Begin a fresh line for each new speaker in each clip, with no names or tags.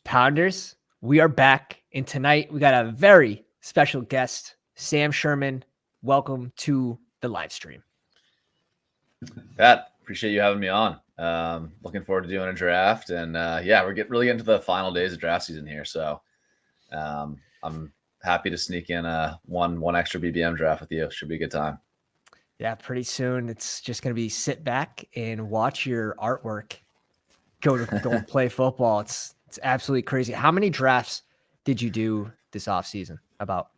Pounders, we are back, and tonight we got a very special guest, Sam Sherman. Welcome to the live stream.
Pat, appreciate you having me on. Looking forward to doing a draft, and we're getting into the final days of draft season here, so I'm happy to sneak in one extra BBM draft with you. Should be a good time.
Yeah, pretty soon it's just going to be sit back and watch your artwork go and play football. It's absolutely crazy. How many drafts did you do this off season? About,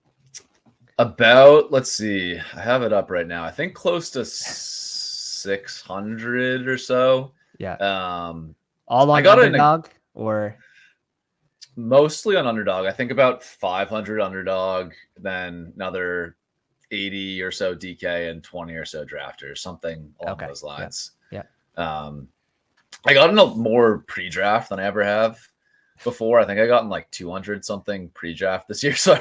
let's see. I have it up right now. I think close to 600 or so.
Yeah. All on Underdog or
mostly on Underdog. I think about 500 Underdog, then another 80 or so DK and 20 or so drafters, something along those lines.
Yeah.
I got into more pre-draft than I ever have before. I think I got in like 200 something pre-draft this year. So I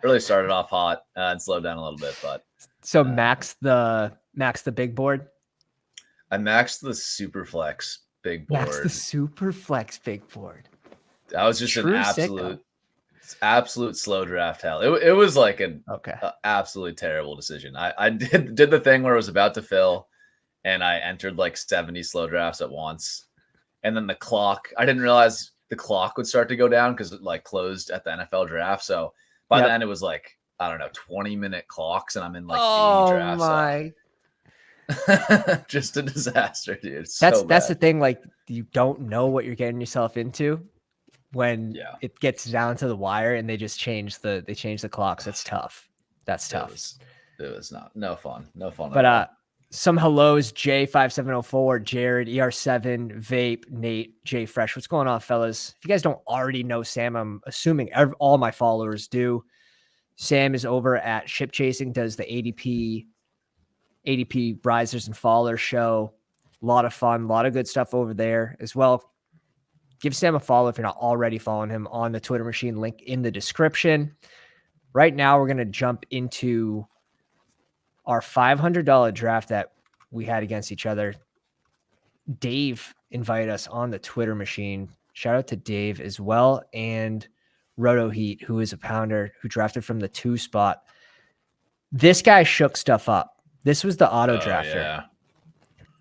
really started off hot and slowed down a little bit. But
so max the big board.
I maxed the super flex big board.
Max the super flex big board.
That was just an absolute slow draft hell. It was like an absolutely terrible decision. I did the thing where I was about to fill, and I entered like 70 slow drafts at once, and then the clock. I didn't realize the clock would start to go down because it like closed at the NFL draft. So by then it was like 20-minute clocks, and I'm in like 80 drafts.
My.
Just a disaster, dude.
That's the thing. Like, you don't know what you're getting yourself into when it gets down to the wire, and they just change the clocks. That's tough. That's tough.
It was no fun.
But some hellos: J5704, Jared, ER7, Vape, Nate, J Fresh. What's going on, fellas? If you guys don't already know Sam, I'm assuming all my followers do. Sam is over at Ship Chasing, does the ADP risers and fallers show. A lot of fun, a lot of good stuff over there as well. Give Sam a follow if you're not already following him on the Twitter machine, link in the description. Right now, we're going to jump into our $500 draft that we had against each other. Dave invited us on the Twitter machine. Shout out to Dave as well. And Roto Heat, who is a pounder who drafted from the 2 spot. This guy shook stuff up. This was the auto drafter.
Yeah.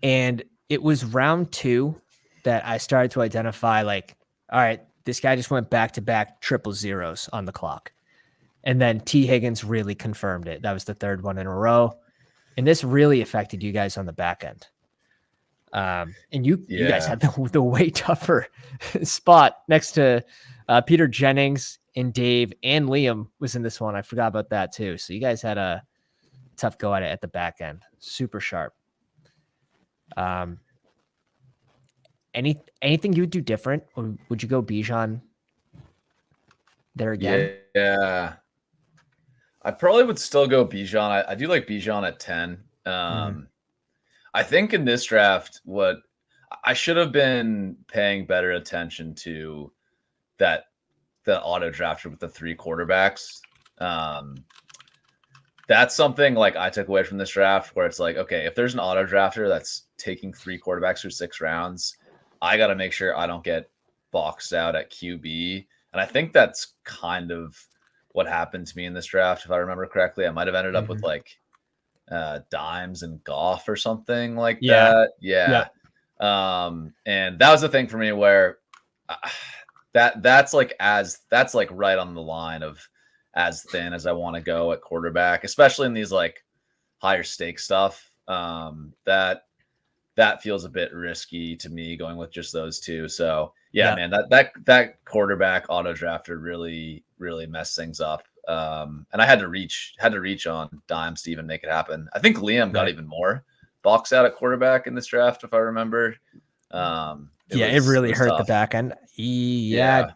And it was round 2 that I started to identify, like, all right, this guy just went back-to-back triple zeros on the clock. And then T. Higgins really confirmed it. That was the 3rd one in a row. And this really affected you guys on the back end. And you guys had the way tougher spot next to Peter Jennings and Dave, and Liam was in this one. I forgot about that too. So you guys had a tough go at it at the back end. Super sharp. Anything you would do different, or would you go Bijan there again?
Yeah. I probably would still go Bijan. I do like Bijan at 10. I think in this draft, what I should have been paying better attention to the auto drafter with the 3 quarterbacks. That's something like I took away from this draft, where it's like, okay, if there's an auto drafter that's taking 3 quarterbacks through 6 rounds, I got to make sure I don't get boxed out at QB. And I think that's kind of what happened to me in this draft. If I remember correctly, I might have ended up with like Dimes and Goff or something like that. Yeah. And that was the thing for me where that's like right on the line of as thin as I want to go at quarterback, especially in these like higher stake stuff. That feels a bit risky to me going with just those 2. So man, that quarterback auto drafter really messed things up. And I had to reach on Dimes to even make it happen. I think Liam got even more box out at quarterback in this draft, if I remember.
It really hurt the back end.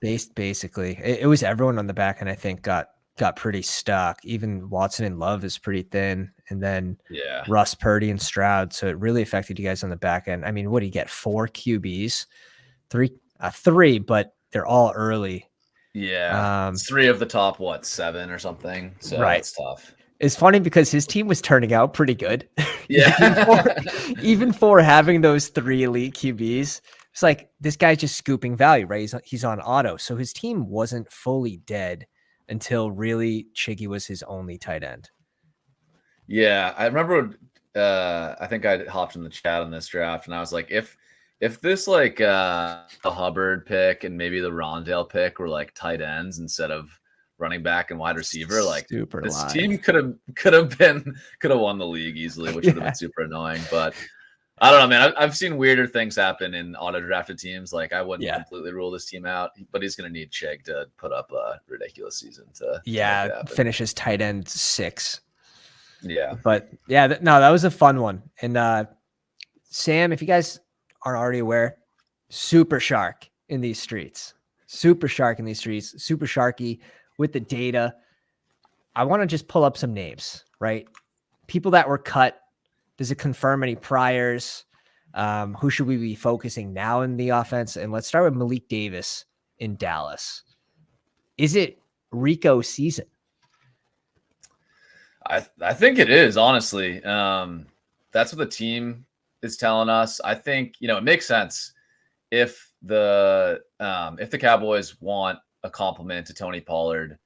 Basically it was everyone on the back end, I think, got pretty stuck. Even Watson and Love is pretty thin, and then Russ, Purdy, and Stroud. So it really affected you guys on the back end. I mean, what do you get? 4 QBs, 3, but they're all early.
Yeah, 3 of the top 7 or something. So it's tough.
It's funny because his team was turning out pretty good.
Yeah,
even for having those 3 elite QBs, It's like this guy's just scooping value, right? He's on auto. So his team wasn't fully dead until really Chiggy was his only tight end.
Yeah, I remember. I think I hopped in the chat on this draft, and I was like, if this like the Hubbard pick and maybe the Wandel pick were like tight ends instead of running back and wide receiver, like
Super
this
live.
team could have won the league easily, which would have been super annoying. But I don't know, man. I've seen weirder things happen in auto drafted teams. Like I wouldn't completely rule this team out, but he's going to need Chig to put up a ridiculous season to make it happen.
Finish his tight end 6.
Yeah,
but yeah, that was a fun one. And Sam, if you guys aren't already aware, super shark in these streets, super sharky with the data. I want to just pull up some names, right? People that were cut. Does it confirm any priors? Who should we be focusing now in the offense? And let's start with Malik Davis in Dallas. Is it Rico season?
I think it is, honestly. That's what the team is telling us. I think, it makes sense if the Cowboys want a compliment to Tony Pollard.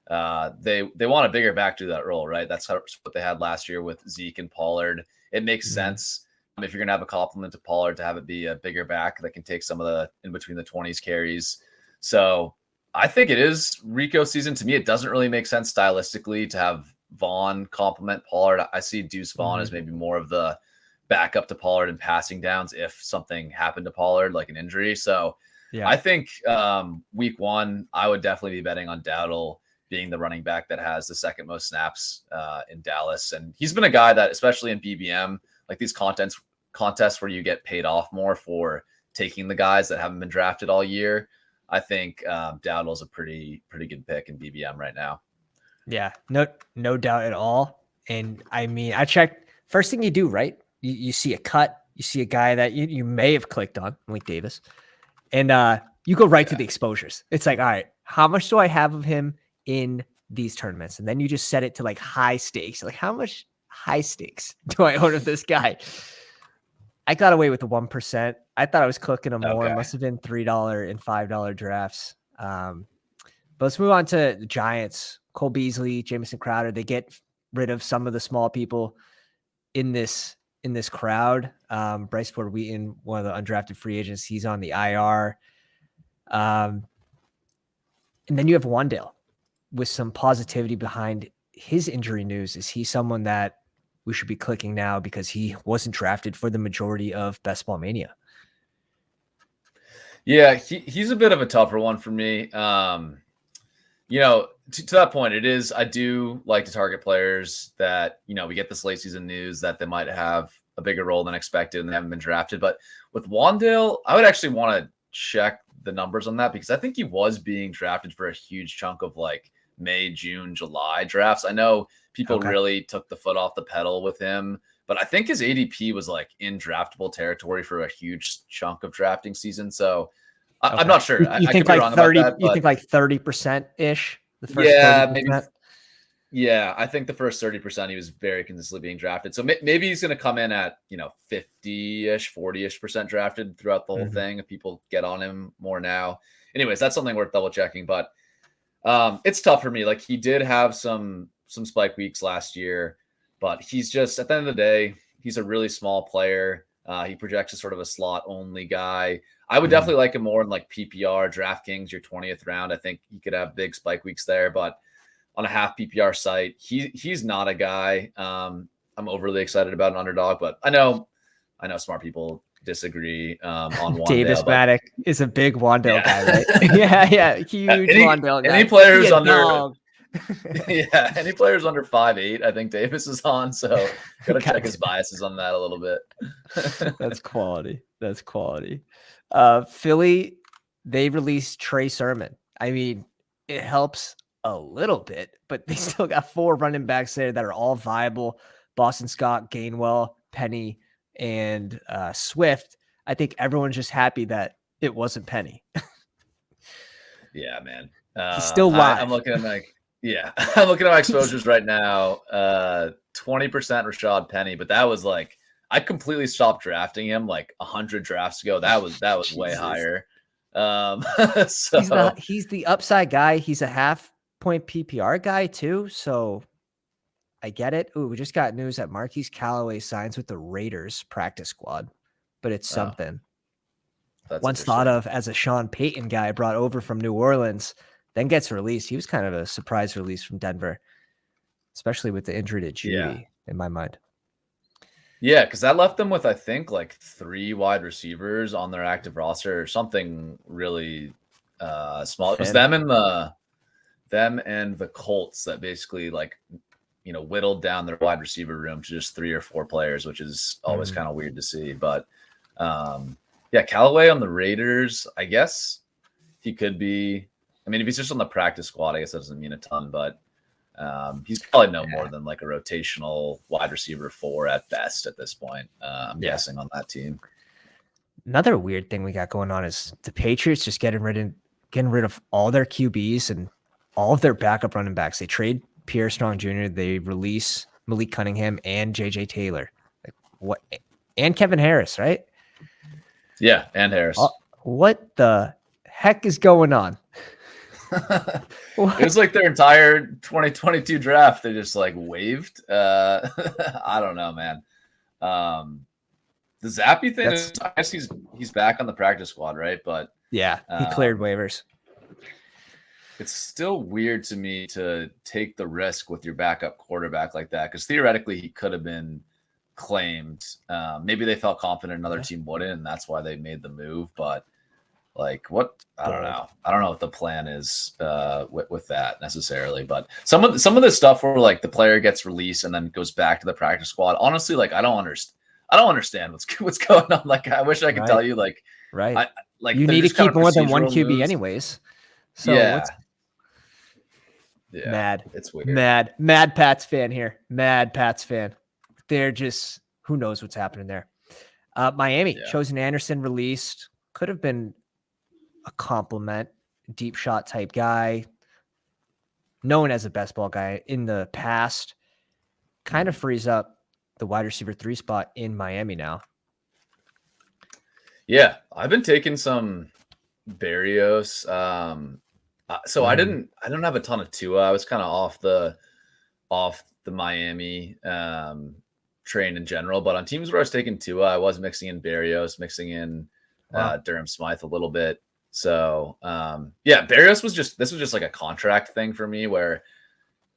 They want a bigger back to that role, right? That's what they had last year with Zeke and Pollard. It makes sense if you're going to have a compliment to Pollard to have it be a bigger back that can take some of the in between the 20s carries. So I think it is Rico season. To me, it doesn't really make sense stylistically to have Vaughn compliment Pollard. I see Deuce Vaughn as maybe more of the backup to Pollard in passing downs if something happened to Pollard, like an injury. So I think week 1, I would definitely be betting on Dowdle being the running back that has the second most snaps in Dallas. And he's been a guy that, especially in BBM, like these contests where you get paid off more for taking the guys that haven't been drafted all year. I think Dowdle's a pretty good pick in BBM right now.
Yeah, no doubt at all. And I mean, I checked. First thing you do, right? You see a cut. You see a guy that you may have clicked on, Malik Davis, and you go right to the exposures. It's like, all right, how much do I have of him in these tournaments? And then you just set it to like high stakes. Like, how much high stakes do I own of this guy? I got away with the 1%. I thought I was clicking them more. It must have been $3 and $5 drafts. But let's move on to the Giants. Cole Beasley, Jamison Crowder. They get rid of some of the small people in this crowd. Bryce Ford Wheaton, one of the undrafted free agents, he's on the IR. And then you have Wandel with some positivity behind his injury news. Is he someone that we should be clicking now because he wasn't drafted for the majority of Bestball Mania?
Yeah, he's a bit of a tougher one for me. To that point, it is, I do like to target players that, we get this late season news that they might have a bigger role than expected and they haven't been drafted. But with Wandel, I would actually want to check the numbers on that because I think he was being drafted for a huge chunk of like May, June, July drafts. I know people really took the foot off the pedal with him, but I think his ADP was like in draftable territory for a huge chunk of drafting season. So I'm not sure.
You think like 30? You think like 30% ish? The first 30%?
Maybe. Yeah, I think the first 30% he was very consistently being drafted. So maybe he's going to come in at 50-ish, 40-ish% drafted throughout the whole thing if people get on him more now. Anyways, that's something worth double checking. But it's tough for me. Like he did have some spike weeks last year, but he's just, at the end of the day, he's a really small player. He projects as sort of a slot only guy. I would definitely like him more in like PPR, DraftKings, your 20th round. I think he could have big spike weeks there, but on a half PPR site, he's not a guy I'm overly excited about an Underdog, but I know smart people disagree on Wandel.
Davis Maddock is a big Wandel guy, right? yeah, huge Wandel guy.
Any players under any players under 5'8", I think Davis is on, so gotta check his biases on that a little bit.
That's quality. Philly, they released Trey Sherman. I mean, it helps a little bit, but they still got 4 running backs there that are all viable. Boston Scott, Gainwell, Penny, and Swift. I think everyone's just happy that it wasn't Penny.
Yeah, man.
He's still live.
I'm looking at I'm looking at my exposures right now. 20% Rashad Penny, but that was like I completely stopped drafting him like 100 drafts ago. That was way higher. So
He's the upside guy. He's a half point PPR guy too. So I get it. Ooh, we just got news that Marquise Callaway signs with the Raiders practice squad, but it's something.
That's
once thought of as a Sean Payton guy brought over from New Orleans, then gets released. He was kind of a surprise release from Denver, especially with the injury to Judy in my mind.
Yeah, because that left them with, I think, like 3 wide receivers on their active roster or something really small. It was them and the Colts that basically whittled down their wide receiver room to just 3 or 4 players, which is always kind of weird to see. But Callaway on the Raiders, I guess he could be. I mean, if he's just on the practice squad, I guess that doesn't mean a ton, but he's probably no more than like a rotational wide receiver 4 at best at this point. I'm guessing on that team.
Another weird thing we got going on is the Patriots just getting rid of all their QBs and all of their backup running backs. They trade Pierre Strong Jr. They release Malik Cunningham and JJ Taylor. Like, what? And Kevin Harris, right?
Yeah, and Harris.
What the heck is going on?
It was like their entire 2022 draft. They just like waived. I don't know, man. The Zappy thing is, I guess he's back on the practice squad, right? But
yeah, he cleared waivers.
It's still weird to me to take the risk with your backup quarterback like that, because theoretically he could have been claimed. Maybe they felt confident another team wouldn't, and that's why they made the move. But like, what? I don't know. I don't know what the plan is with that necessarily. But some of this stuff where like the player gets released and then goes back to the practice squad. Honestly, like I don't understand what's going on. Like I wish I could tell you. Like
you need to keep more than one QB moves. Anyways. So
yeah.
Mad.
It's weird.
Mad Pats fan here. Mad Pats fan. They're just, who knows what's happening there. Miami, Chosen Anderson released. Could have been a compliment, deep shot type guy, known as a best ball guy in the past. Kind of frees up the wide receiver 3 spot in Miami now.
Yeah, I've been taking some Berrios. So I don't have a ton of Tua. I was kind of off the Miami train in general, but on teams where I was taking Tua, I was mixing in Berrios, mixing in Durham Smythe a little bit. So Berrios was just like a contract thing for me, where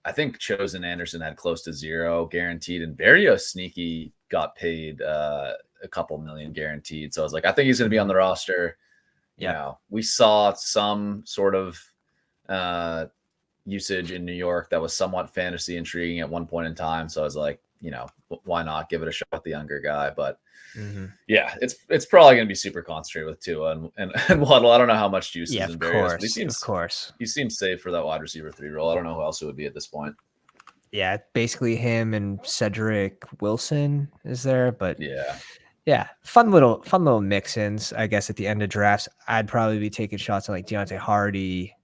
I think Chosen Anderson had close to 0 guaranteed, and Berrios sneaky got paid a couple million guaranteed. So I was like, I think he's going to be on the roster. You know, we saw some sort of usage in New York that was somewhat fantasy intriguing at one point in time. So I was like, why not give it a shot with the younger guy? But it's probably going to be super concentrated with Tua and Waddle. I don't know how much juice is in Berrios.
Of course.
He seems safe for that wide receiver 3 role. I don't know who else it would be at this point.
Yeah, basically him and Cedric Wilson is there, but yeah, fun little mix-ins. I guess at the end of drafts, I'd probably be taking shots on like Deontay Hardy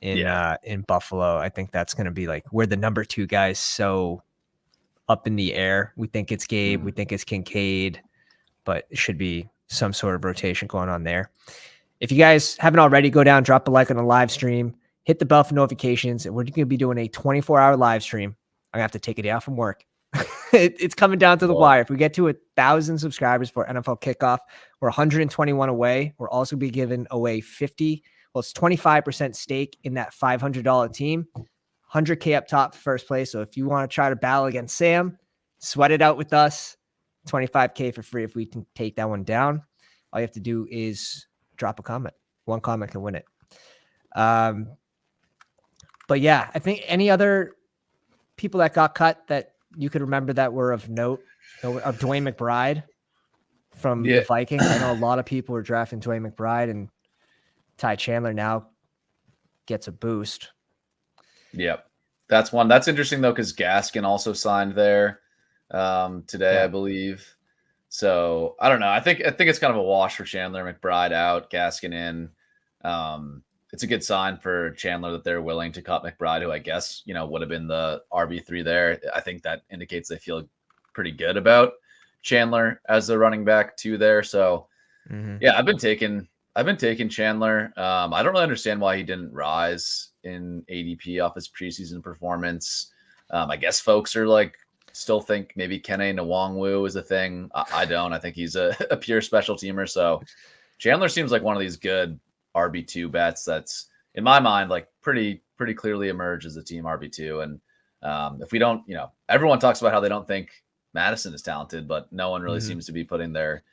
in Buffalo. I think that's going to be like where the number 2 guy's so up in the air. We think it's Gabe, we think it's Kincaid, but it should be some sort of rotation going on there. If you guys haven't already, go down, drop a like on the live stream, hit the bell for notifications, and we're going to be doing a 24-hour live stream. I'm going to have to take a day off from work. It's coming down to the wire. If we get to 1,000 subscribers for NFL kickoff, we're 121 away. We're also be giving away 50. Well, it's 25% stake in that $500 team, 100K up top for first place. So if you want to try to battle against Sam, sweat it out with us. 25K for free if we can take that one down. All you have to do is drop a comment. One comment can win it. But yeah, I think any other people that got cut that you could remember that were of note, of Dwayne McBride from the Vikings. I know a lot of people were drafting Dwayne McBride, and Ty Chandler now gets a boost. Yep.
That's one. That's interesting though, because Gaskin also signed there today, I believe. So I don't know. I think it's kind of a wash for Chandler. McBride out, Gaskin in. It's a good sign for Chandler that they're willing to cut McBride, who I guess, would have been the RB3 there. I think that indicates they feel pretty good about Chandler as the running back too there. So
Mm-hmm.
yeah, I've been taking Chandler. I don't really understand why he didn't rise in ADP off his preseason performance. I guess folks are like still think maybe Kene Nwangwu is a thing. I don't. I think he's a pure special teamer. So Chandler seems like one of these good RB2 bets that's in my mind like pretty clearly emerged as a team RB2. And if we don't, everyone talks about how they don't think Madison is talented, but no one really seems to be putting their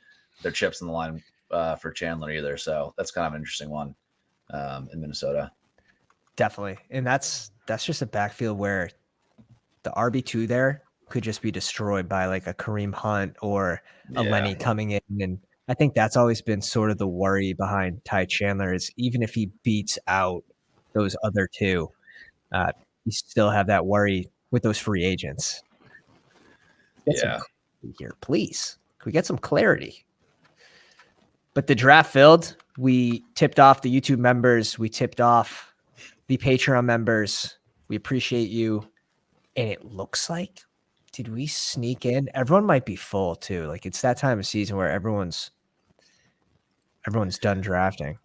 chips in the line for Chandler either. So that's kind of an interesting one in Minnesota.
Definitely. And that's just a backfield where the RB2 there could just be destroyed by like a Kareem Hunt or a Lenny coming in. And I think that's always been sort of the worry behind Ty Chandler is even if he beats out those other two, you still have that worry with those free agents. Here, please. Can we get some clarity? But the draft filled. We tipped off the YouTube members. We tipped off the Patreon members. We appreciate you. And it looks like, did we sneak in? Everyone might be full too. Like it's that time of season where everyone's done drafting.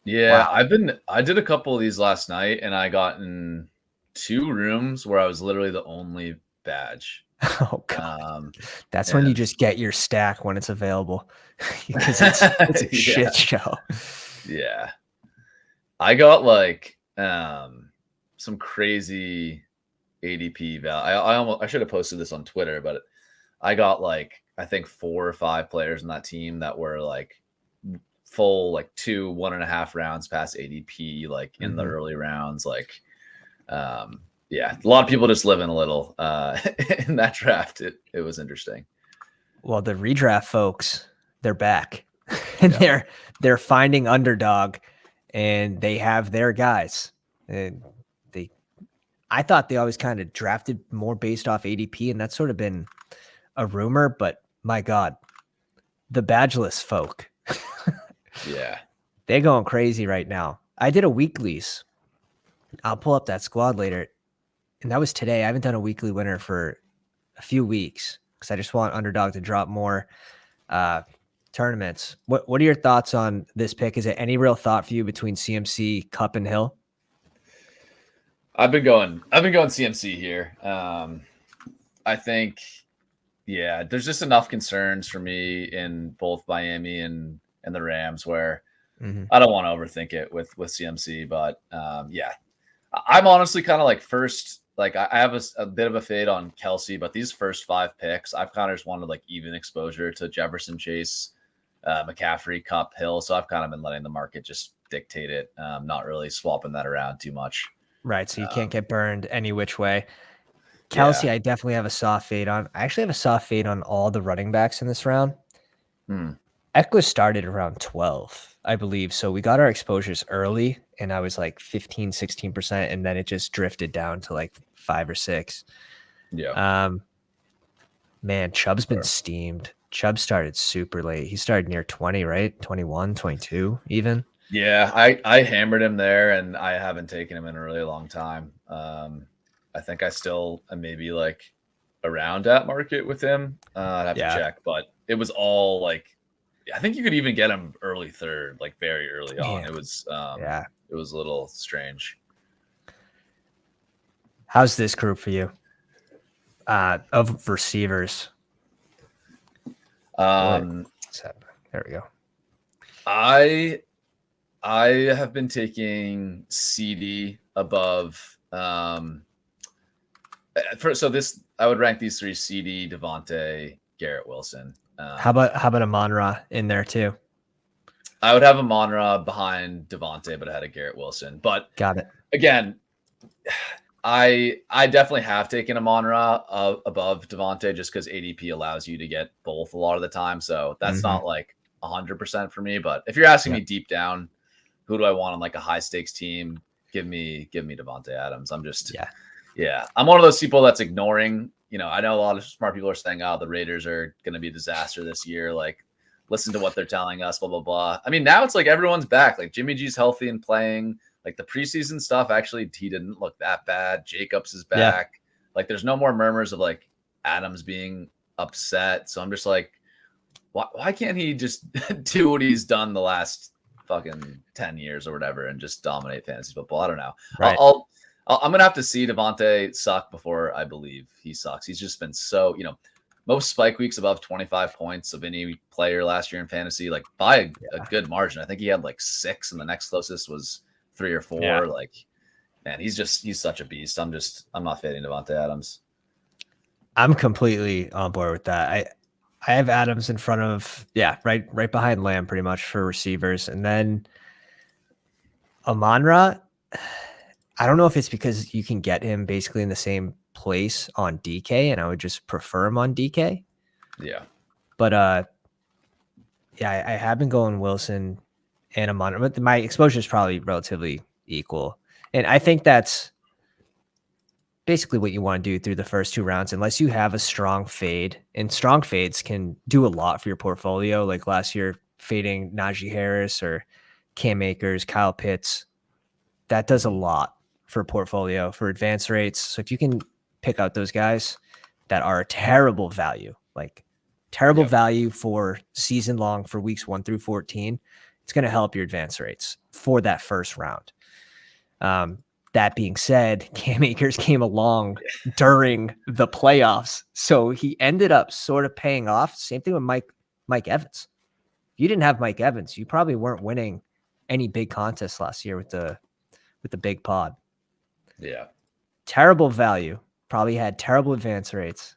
Yeah, wow. I did a couple of these last night and I got in 2 rooms where I was literally the only badge.
Oh God. That's when you just get your stack when it's available. Because it's a shit show.
Yeah. I got like some crazy ADP value. I should have posted this on Twitter, but I got like I think 4 or 5 players in that team that were like full like 1.5 rounds past ADP, like in the early rounds. Like yeah, a lot of people just living a little in that draft. It was interesting.
Well, the redraft folks, they're back. And they're finding Underdog and they have their guys. And I thought they always kind of drafted more based off ADP, and that's sort of been a rumor, but my God, the badgeless folk.
Yeah.
They're going crazy right now. I did a weeklies. I'll pull up that squad later. And that was today. I haven't done a weekly winner for a few weeks because I just want Underdog to drop more tournaments. What are your thoughts on this pick? Is it any real thought for you between CMC, Cup, and Hill?
I've been going CMC here. I think, yeah, there's just enough concerns for me in both Miami and the Rams where I don't want to overthink it with CMC, but yeah, I'm honestly kind of like first, like I have a bit of a fade on Kelsey, but these first 5 picks, I've kind of just wanted like even exposure to Jefferson, Chase, McCaffrey, Cup, Hill. So I've kind of been letting the market just dictate it, not really swapping that around too much.
Right, so you can't get burned any which way. Kelsey, yeah. I definitely have a soft fade on. I actually have a soft fade on all the running backs in this round. Eckler started around 12, I believe. So we got our exposures early, and I was like 15, 16%, and then it just drifted down to like 5 or 6.
Yeah.
Man, Chubb's been steamed. Chubb started super late. He started near 20, right? 21, 22 even.
Yeah, I hammered him there, and I haven't taken him in a really long time. I think I still am maybe like around at market with him. I'd have to check, but it was all like, I think you could even get him early 3rd, like very early on. It was it was a little strange.
How's this group for you? Of receivers. There we go.
I have been taking CD above. So this, I would rank these 3: CD, Devontae, Garrett Wilson.
How about Amon-Ra in there too?
I would have Amon-Ra behind Devontae, but ahead of Garrett Wilson. But
got it.
Again, I definitely have taken Amon-Ra above Devontae just because ADP allows you to get both a lot of the time. So that's not like 100% for me. But if you're asking me deep down, who do I want on like a high stakes team? Give me Devontae Adams. I'm just I'm one of those people that's ignoring. I know a lot of smart people are saying, "Oh, the Raiders are going to be a disaster this year." Like, listen to what they're telling us. Blah blah blah. I mean, now it's like everyone's back. Like Jimmy G's healthy and playing. Like the preseason stuff, actually, he didn't look that bad. Jacobs is back. Like, there's no more murmurs of like Adams being upset. So I'm just like, why can't he just do what he's done the last fucking 10 years or whatever and just dominate fantasy football? I don't know.
Right.
I'm going to have to see Devontae suck before I believe he sucks. He's just been so, most spike weeks above 25 points of any player last year in fantasy, like by a good margin. I think he had like 6 and the next closest was 3 or 4.
Yeah.
Like, man, he's such a beast. I'm not fading Devontae Adams.
I'm completely on board with that. I have Adams in front of, right behind Lamb pretty much for receivers. And then Amon-Ra, I don't know if it's because you can get him basically in the same place on DK, and I would just prefer him on DK.
Yeah.
But I have been going Wilson and Amon-Ra, but my exposure is probably relatively equal. And I think that's basically what you want to do through the first 2 rounds, unless you have a strong fade. And strong fades can do a lot for your portfolio. Like last year, fading Najee Harris or Cam Akers, Kyle Pitts, that does a lot for a portfolio for advance rates. So if you can pick out those guys that are terrible value, like terrible value for season long for weeks 1 through 14, it's going to help your advance rates for that first round. That being said, Cam Akers came along during the playoffs, so he ended up sort of paying off. Same thing with Mike Evans. If you didn't have Mike Evans, you probably weren't winning any big contests last year with the big pod.
Yeah.
Terrible value, probably had terrible advance rates,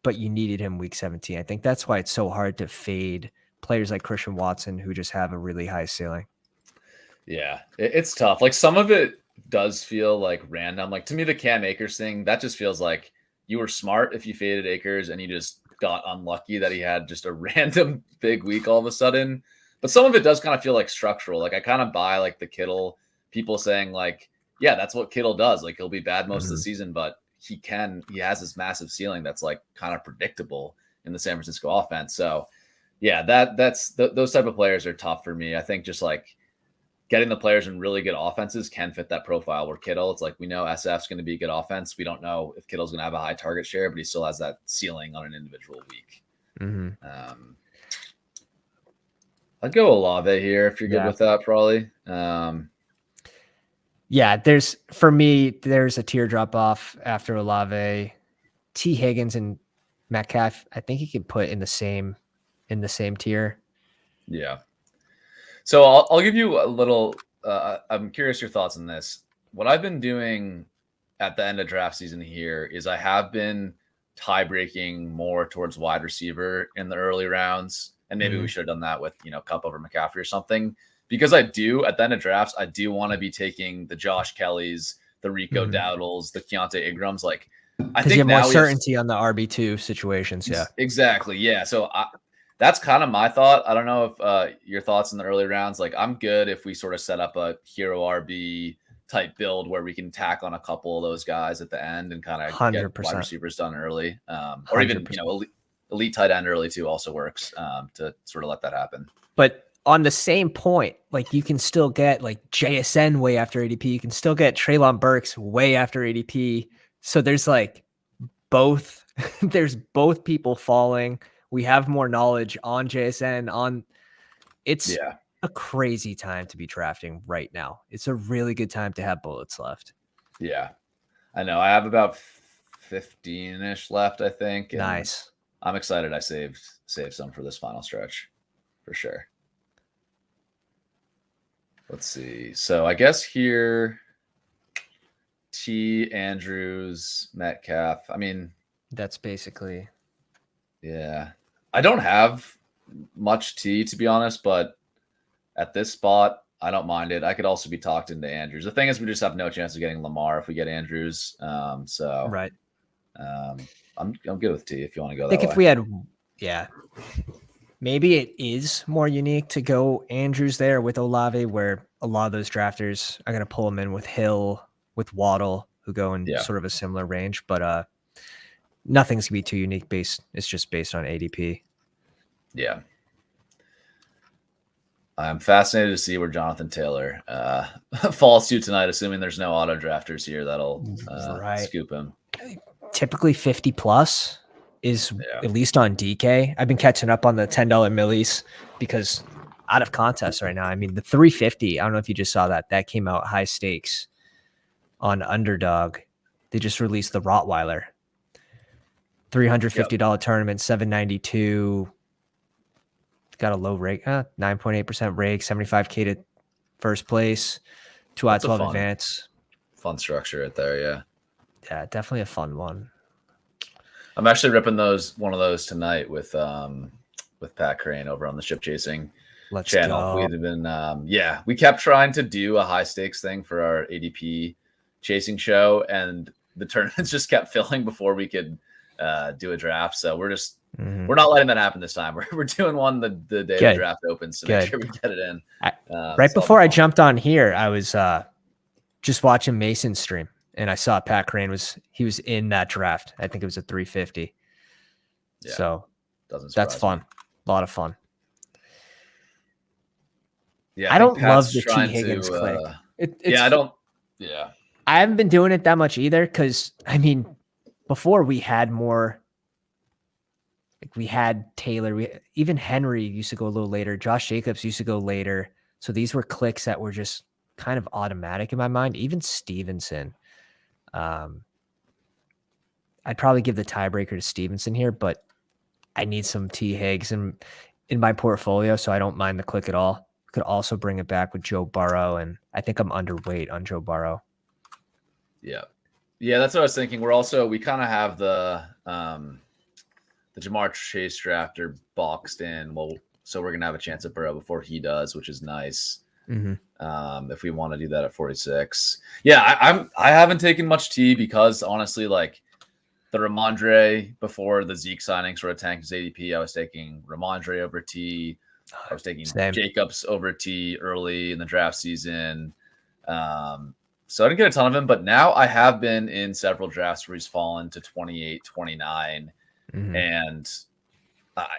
but you needed him week 17. I think that's why it's so hard to fade players like Christian Watson who just have a really high ceiling.
Yeah, it's tough. Like some of it does feel like random. Like to me, the Cam Akers thing, that just feels like you were smart if you faded Akers and you just got unlucky that he had just a random big week all of a sudden. But some of it does kind of feel like structural. Like I kind of buy like the Kittle people saying like, yeah, that's what Kittle does. Like he'll be bad most of the season, but he has this massive ceiling that's like kind of predictable in the San Francisco offense. So yeah, those type of players are tough for me. I think just like getting the players in really good offenses can fit that profile where Kittle, it's like we know SF's going to be a good offense. We don't know if Kittle's going to have a high target share, but he still has that ceiling on an individual week. I'd go Olave here if you're good with that, probably.
There's a teardrop off after Olave. T. Higgins and Metcalf, I think you can put in the same tier.
Yeah. So I'll give you a little. I'm curious your thoughts on this. What I've been doing at the end of draft season here is I have been tie breaking more towards wide receiver in the early rounds, and maybe we should have done that with Kupp over McCaffrey or something. Because at the end of drafts, I do want to be taking the Josh Kellys, the Rico Dowdles, the Keontae Ingrams. Like I think
you have more certainty on the RB2 situations. Yeah,
exactly. Yeah, so that's kind of my thought. I don't know if your thoughts in the early rounds. Like I'm good if we sort of set up a hero RB type build where we can tack on a couple of those guys at the end and kind of get wide receivers done early, or even elite tight end early too also works to sort of let that happen.
But on the same point, like you can still get like JSN way after ADP. You can still get Treylon Burks way after ADP. So there's like both. There's both people falling. We have more knowledge on JSN. It's a crazy time to be drafting right now. It's a really good time to have bullets left.
Yeah, I know. I have about 15-ish left, I think.
Nice.
I'm excited. I saved some for this final stretch, for sure. Let's see. So I guess here, T, Andrews, Metcalf. I mean,
that's basically.
Yeah. I don't have much T, to be honest, but at this spot, I don't mind it. I could also be talked into Andrews. The thing is, we just have no chance of getting Lamar if we get Andrews.
Right.
I'm good with T if you want to go
I
that
think
way.
if we had, maybe it is more unique to go Andrews there with Olave, where a lot of those drafters are going to pull him in with Hill, with Waddle, who go in sort of a similar range. But nothing's going to be too unique. It's just based on ADP.
Yeah. I'm fascinated to see where Jonathan Taylor falls to tonight, assuming there's no auto drafters here that'll scoop him.
Typically 50 plus. is at least on DK. I've been catching up on the $10 millis because out of contest right now. I mean, the 350, I don't know if you just saw that. That came out high stakes on Underdog. They just released the Rottweiler. $350 tournament, 792. Got a low rake, 9.8% rake, 75K to first place, 2 out of 12 advance.
Fun structure right there, yeah.
Yeah, definitely a fun one.
I'm actually ripping one of those tonight with Pat Crane over on the Ship Chasing channel.
Go.
We've been we kept trying to do a high stakes thing for our ADP chasing show, and the tournaments just kept filling before we could do a draft. So we're just we're not letting that happen this time. We're doing one the day the draft opens to make sure we get it in.
Right before I jumped on here, I was just watching Mason's stream, and I saw Pat Crane was in that draft. I think it was a 350. Yeah, so that's fun. A lot of fun.
Yeah,
I don't love the T. Higgins click. I haven't been doing it that much either because, I mean, before we had more, like we had Taylor, even Henry used to go a little later. Josh Jacobs used to go later. So these were clicks that were just kind of automatic in my mind. Even Stevenson. I'd probably give the tiebreaker to Stevenson here, but I need some T. Higgs in my portfolio, so I don't mind the click at all. Could also bring it back with Joe Burrow, and I think I'm underweight on Joe Burrow.
Yeah, that's what I was thinking. We kind of have the Jamar Chase drafter boxed in. Well, so we're gonna have a chance at Burrow before he does, which is nice. If we want to do that at 46, I haven't taken much T because honestly, like the Ramondre before the Zeke signing sort of tanked his ADP, I was taking Ramondre over T. I was taking Jacobs over T early in the draft season. So I didn't get a ton of him, but now I have been in several drafts where he's fallen to 28, 29. And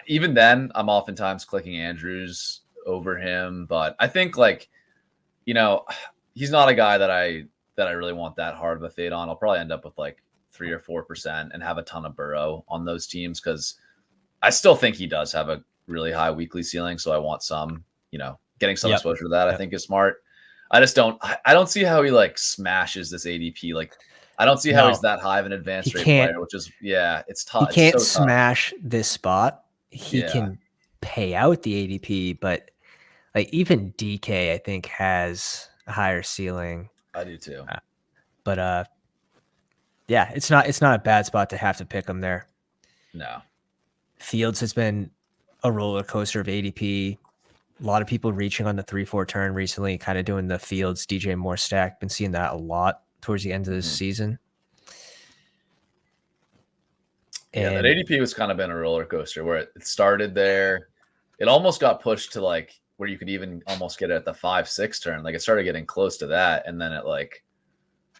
even then, I'm oftentimes clicking Andrews over him. But I think, like, he's not a guy that I really want that hard of a fade on. I'll probably end up with like 3 or 4% and have a ton of Burrow on those teams because I still think he does have a really high weekly ceiling. So I want some, getting some exposure to that. I think is smart. I don't see how he like smashes this ADP. Like, I don't see how he's that high of an advanced rate player, which is, it's tough.
He can't smash this spot. He can pay out the ADP, but like even DK, I think, has a higher ceiling.
I do too.
But it's not a bad spot to have to pick him there.
No.
Fields has been a roller coaster of ADP. A lot of people reaching on the 3-4 turn recently, kind of doing the Fields DJ Moore stack. Been seeing that a lot towards the end of this season.
And that ADP was kind of been a roller coaster where it started there. It almost got pushed to like where you could even almost get it at the 5-6 turn. Like it started getting close to that, and then it like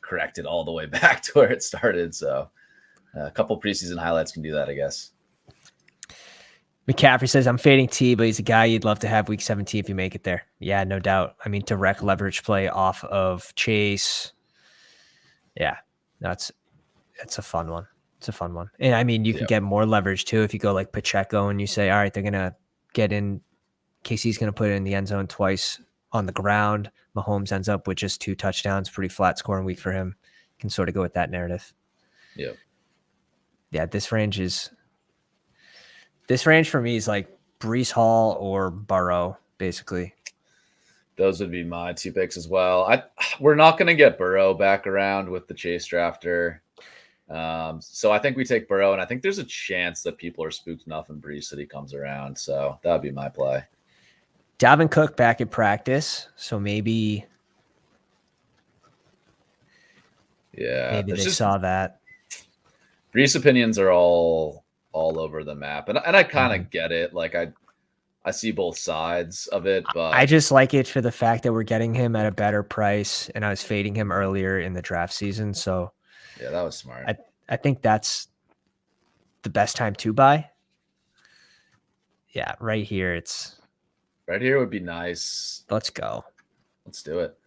corrected all the way back to where it started. So a couple preseason highlights can do that, I guess.
McCaffrey says, I'm fading T, but he's a guy you'd love to have week 17 if you make it there. Yeah, no doubt. I mean, direct leverage play off of Chase. Yeah, that's a fun one. It's a fun one. And I mean, you can get more leverage too if you go like Pacheco and you say, all right, they're going to get in. KC's going to put it in the end zone twice on the ground. Mahomes ends up with just 2 touchdowns, pretty flat scoring week for him. You can sort of go with that narrative.
Yeah.
Yeah, this range for me is like Breece Hall or Burrow, basically.
Those would be my 2 picks as well. We're not going to get Burrow back around with the Chase drafter. So I think we take Burrow, and I think there's a chance that people are spooked enough in Breece that he comes around. So that would be my play.
Dalvin Cook back at practice, so maybe they saw that.
Breece opinions are all over the map, and I kind of get it. Like I see both sides of it, but
I just like it for the fact that we're getting him at a better price, and I was fading him earlier in the draft season. So
yeah, that was smart.
I think that's the best time to buy. Yeah, right here
would be nice.
Let's go.
Let's do it.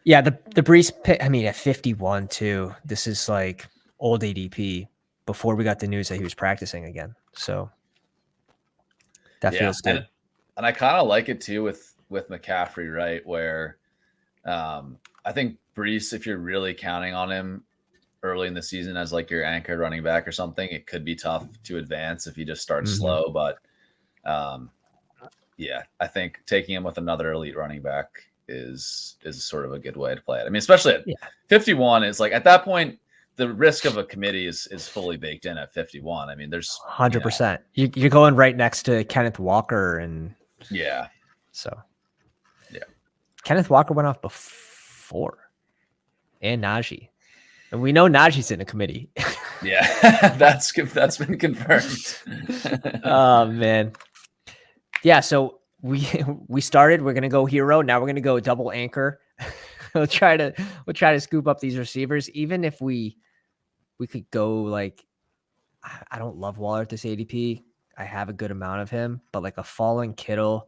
Yeah, the Breece pick, I mean, at 51 too. This is like old ADP, before we got the news that he was practicing again. So that feels good.
And I kind of like it too with McCaffrey, right? Where I think Brees, if you're really counting on him early in the season as like your anchor running back or something, it could be tough to advance if he just starts slow. But yeah, I think taking him with another elite running back is sort of a good way to play it. I mean, especially at 51, it's like at that point, the risk of a committee is fully baked in at 51. I mean, there's
100%. You're going right next to Kenneth Walker and so Kenneth Walker went off before, and Najee, and we know Najee's in a committee.
that's been confirmed.
Oh man, yeah. So we started. We're gonna go hero. Now we're gonna go double anchor. we'll try to scoop up these receivers. Even if we could go like, I don't love Waller at this ADP. I have a good amount of him, but like a falling Kittle,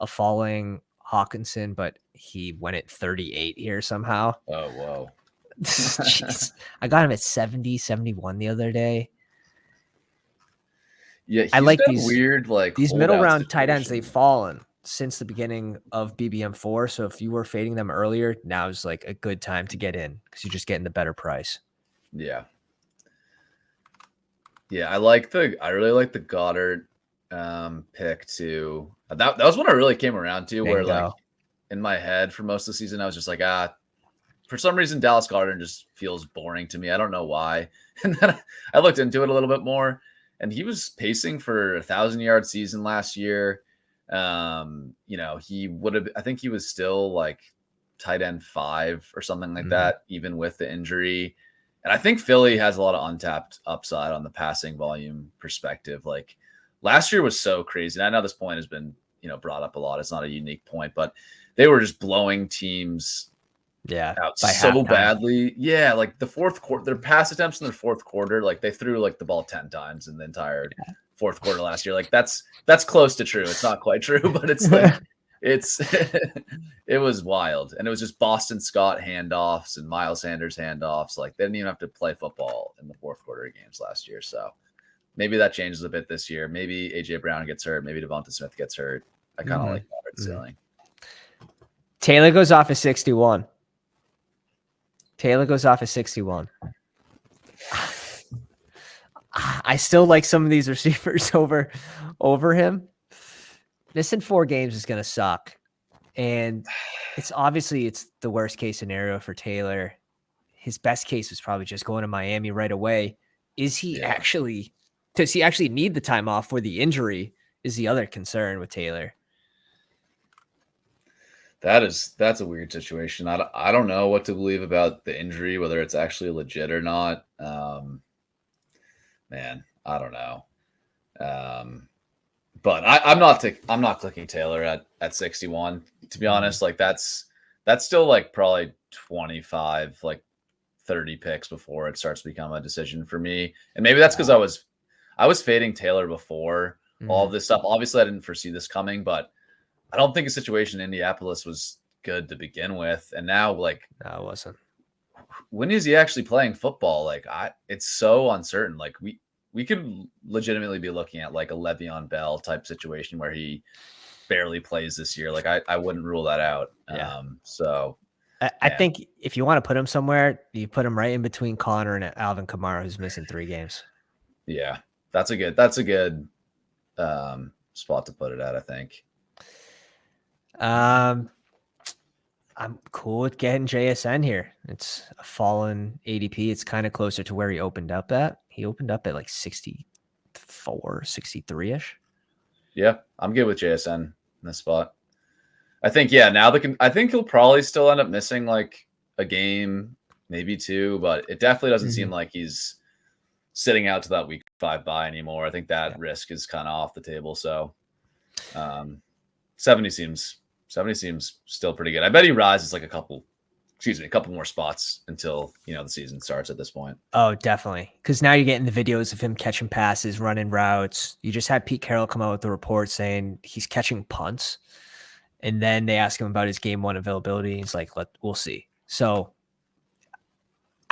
a falling Hawkinson, but he went at 38 here somehow.
Oh, whoa.
Jeez. I got him at 70, 71 the other day.
Yeah,
I like these
weird, like
these middle round tight ends. They've fallen since the beginning of BBM4. So if you were fading them earlier, now is like a good time to get in because you're just getting the better price.
Yeah. Yeah, I really like the Goddard pick too. That was when I really came around to where like in my head for most of the season, I was just like, for some reason, Dallas Goddard just feels boring to me. I don't know why. And then I looked into it a little bit more, and he was pacing for 1,000-yard season last year. He would have, I think he was still like tight end 5 or something like that, even with the injury. And I think Philly has a lot of untapped upside on the passing volume perspective. Like last year was so crazy. And I know this point has been, brought up a lot. It's not a unique point, but they were just blowing teams out so badly. Yeah. Like the fourth quarter, their pass attempts in their fourth quarter, like they threw like the ball 10 times in the entire fourth quarter last year. Like that's close to true. It's not quite true, but it's like, it was wild. And it was just Boston Scott handoffs and Miles Sanders handoffs. Like they didn't even have to play football in the fourth quarter games last year. So maybe that changes a bit this year. Maybe AJ Brown gets hurt. Maybe Devonta Smith gets hurt. I kind of like Goddard's ceiling.
Taylor goes off at 61. I still like some of these receivers over him. Missing 4 games is going to suck. And it's the worst case scenario for Taylor. His best case was probably just going to Miami right away. Does he actually need the time off for the injury is the other concern with Taylor.
That's a weird situation. I don't know what to believe about the injury, whether it's actually legit or not. Man, I don't know. But I'm not clicking Taylor at 61, to be honest. Like that's still like probably 25, like 30 picks before it starts to become a decision for me. And maybe that's because I was fading Taylor before all of this stuff. Obviously, I didn't foresee this coming, but I don't think a situation in Indianapolis was good to begin with. And now, like,
no, it wasn't.
When is he actually playing football? Like, it's so uncertain. Like, we could legitimately be looking at like a Le'Veon Bell type situation where he barely plays this year. Like, I wouldn't rule that out.
Yeah.
I
think if you want to put him somewhere, you put him right in between Connor and Alvin Kamara, who's missing 3 games.
Yeah, that's a good spot to put it at, I think.
I'm cool with getting JSN here. It's a fallen ADP. It's kind of closer to where he opened up at. He opened up at like 64, 63-ish.
Yeah, I'm good with JSN in this spot. I think, I think he'll probably still end up missing like a game, maybe 2, but it definitely doesn't seem like he's sitting out to that week 5 bye anymore. I think that risk is kind of off the table. So 70 seems still pretty good. I bet he rises like a couple more spots until, the season starts at this point.
Oh, definitely. Because now you're getting the videos of him catching passes, running routes. You just had Pete Carroll come out with the report saying he's catching punts. And then they ask him about his game 1 availability. He's like, we'll see. So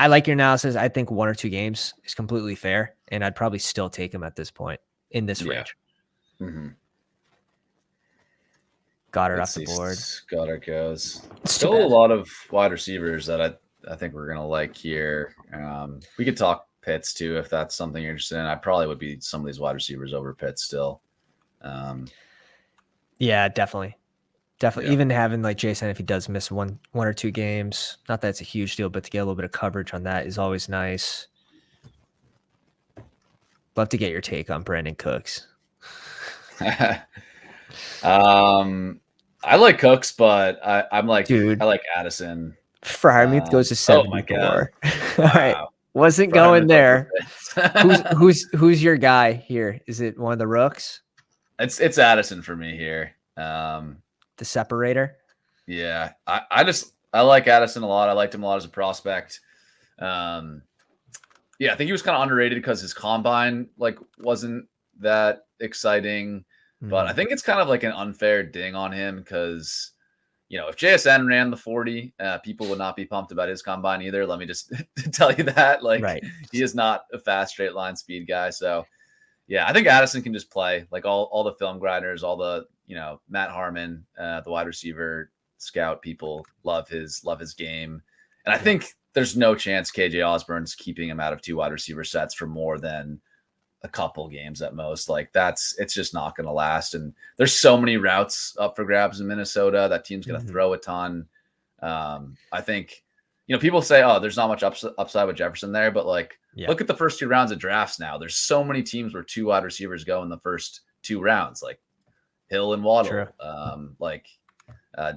I like your analysis. I think 1 or 2 games is completely fair, and I'd probably still take him at this point in this range.
Mm-hmm.
Goddard off the board.
Goddard goes. Still a lot of wide receivers that I think we're gonna like here. We could talk Pitts too if that's something you're interested in. I probably would be some of these wide receivers over Pitts still.
Yeah, definitely.
Yeah.
Even having like Jason, if he does miss one or 2 games, not that it's a huge deal, but to get a little bit of coverage on that is always nice. Love to get your take on Brandon Cooks.
I like Cooks, but I'm like,
dude,
I like Addison.
Freiermuth goes to 74.
Oh my God.
All right. Wasn't going there. who's your guy here? Is it one of the rooks?
It's Addison for me here.
The separator.
Yeah. I like Addison a lot. I liked him a lot as a prospect. Yeah, I think he was kind of underrated because his combine like wasn't that exciting. But I think it's kind of like an unfair ding on him because, if JSN ran the 40, people would not be pumped about his combine either. Let me just tell you that. Like, he is not a fast straight line speed guy. So, yeah, I think Addison can just play. Like all the film grinders, all the, Matt Harmon, the wide receiver scout people love his game. And I think there's no chance KJ Osborne's keeping him out of 2 wide receiver sets for more than a couple games at most. Like it's just not going to last. And there's so many routes up for grabs in Minnesota. That team's going to throw a ton. I think, people say, oh, there's not much upside with Jefferson there, but look at the first 2 rounds of drafts now. There's so many teams where 2 wide receivers go in the first 2 rounds, like Hill and Waddle,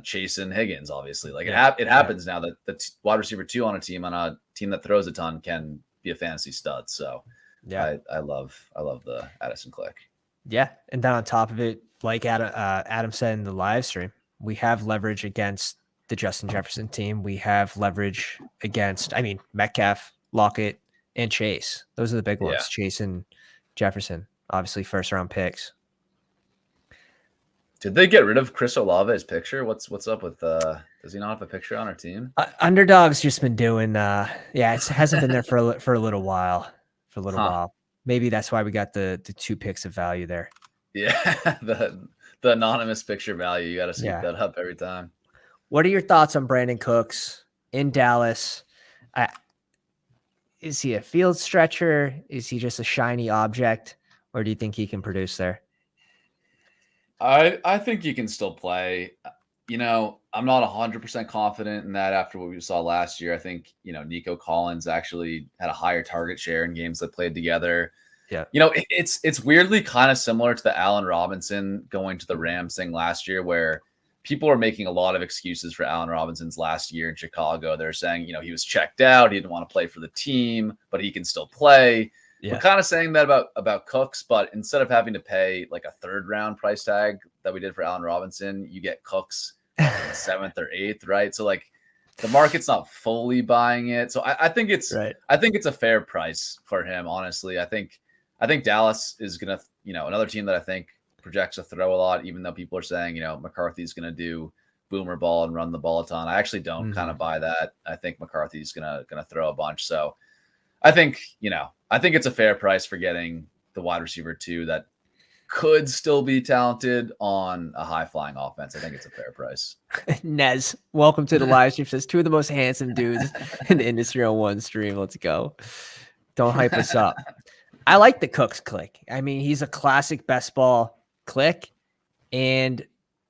Chase and Higgins, obviously. It happens now that the wide receiver 2 on a team that throws a ton can be a fantasy stud. So yeah, I love the Addison Click.
Yeah, and then on top of it, like Adam said in the live stream, we have leverage against the Justin Jefferson team. We have leverage against, Metcalf, Lockett, and Chase. Those are the big ones. Chase and Jefferson, obviously first round picks.
Did they get rid of Chris Olave's picture? What's up with does he not have a picture on our team?
Underdog's just been doing it hasn't been there for a little while. Maybe that's why we got the 2 picks of value there.
Yeah, the anonymous picture value. You got to sweep that up every time.
What are your thoughts on Brandon Cooks in Dallas? Is he a field stretcher? Is he just a shiny object? Or do you think he can produce there?
I think he can still play. I'm not 100% confident in that after what we saw last year. I think, Nico Collins actually had a higher target share in games that played together.
Yeah.
It's weirdly kind of similar to the Allen Robinson going to the Rams thing last year, where people are making a lot of excuses for Allen Robinson's last year in Chicago. They're saying, he was checked out. He didn't want to play for the team, but he can still play. Yeah. We're kind of saying that about Cooks, but instead of having to pay like a 3rd round price tag that we did for Allen Robinson, you get Cooks in the 7th or 8th, right? So the market's not fully buying it. So I think it's a fair price for him. Honestly, I think Dallas is gonna, another team that I think projects to throw a lot, even though people are saying, McCarthy's gonna do boomer ball and run the ball a ton. I actually don't kind of buy that. I think McCarthy's gonna throw a bunch. So I think it's a fair price for getting the wide receiver 2 that could still be talented on a high flying offense. I think it's a fair price.
Nez, welcome to the live stream. Says 2 of the most handsome dudes in the industry on one stream. Let's go. Don't hype us up. I like the Cooks click. He's a classic best ball click, and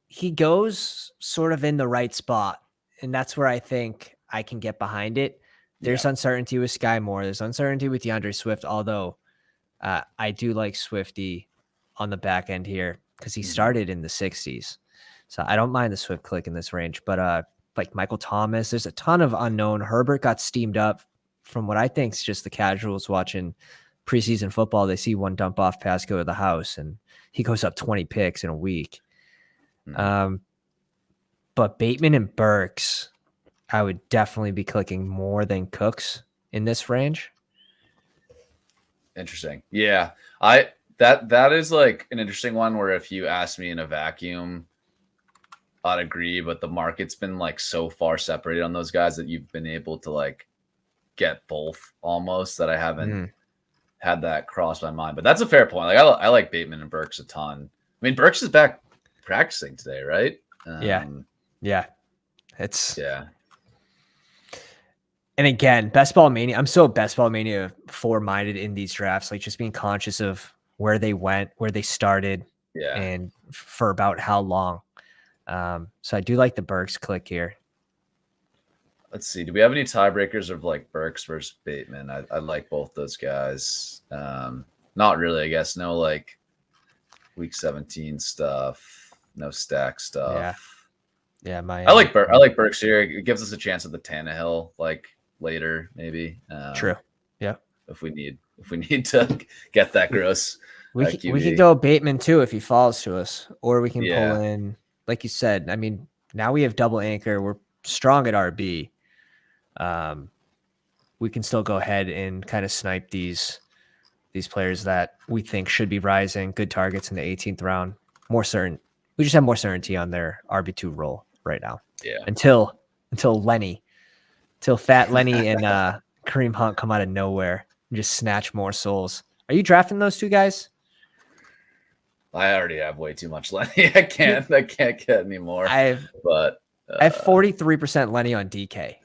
he goes sort of in the right spot. And that's where I think I can get behind it. There's uncertainty with Sky Moore. There's uncertainty with DeAndre Swift, although I do like Swifty on the back end here because he started in the 60s. So I don't mind the Swift click in this range. But like Michael Thomas, there's a ton of unknown. Herbert got steamed up from what I think is just the casuals watching preseason football. They see one dump off pass go to the house, and he goes up 20 picks in a week. But Bateman and Burks, I would definitely be clicking more than Cooks in this range.
Interesting. Yeah. That is like an interesting one where if you ask me in a vacuum, I'd agree, but the market's been like so far separated on those guys that you've been able to like get both almost, that I haven't
Mm.
had that cross my mind. But that's a fair point. Like I like Bateman and Burks a ton. I mean, Burks is back practicing today, right?
Yeah. It's
Yeah.
And again, best ball mania. I'm so best ball mania minded in these drafts, like just being conscious of where they went, where they started,
Yeah.
and for about how long. So I do like the Burks click here.
Let's see. Do we have any tiebreakers of like Burks versus Bateman? I like both those guys. Not really, I guess. No like week 17 stuff. No stack stuff.
Yeah.
I like Burks here. It gives us a chance at the Tannehill like later, maybe.
True. Yeah.
If we need to get that gross.
We could go Bateman too if he falls to us, or we can
Yeah.
pull in, like you said. I mean, now we have double anchor. We're strong at RB. We can still go ahead and kind of snipe these players that we think should be rising, good targets in the 18th round. More certain. We just have more certainty on their RB2 role right now.
Yeah.
Until Fat Lenny and Kareem Hunt come out of nowhere and just snatch more souls. Are you drafting those two guys?
I already have way too much Lenny. I can't get any more.
I have 43% Lenny on DK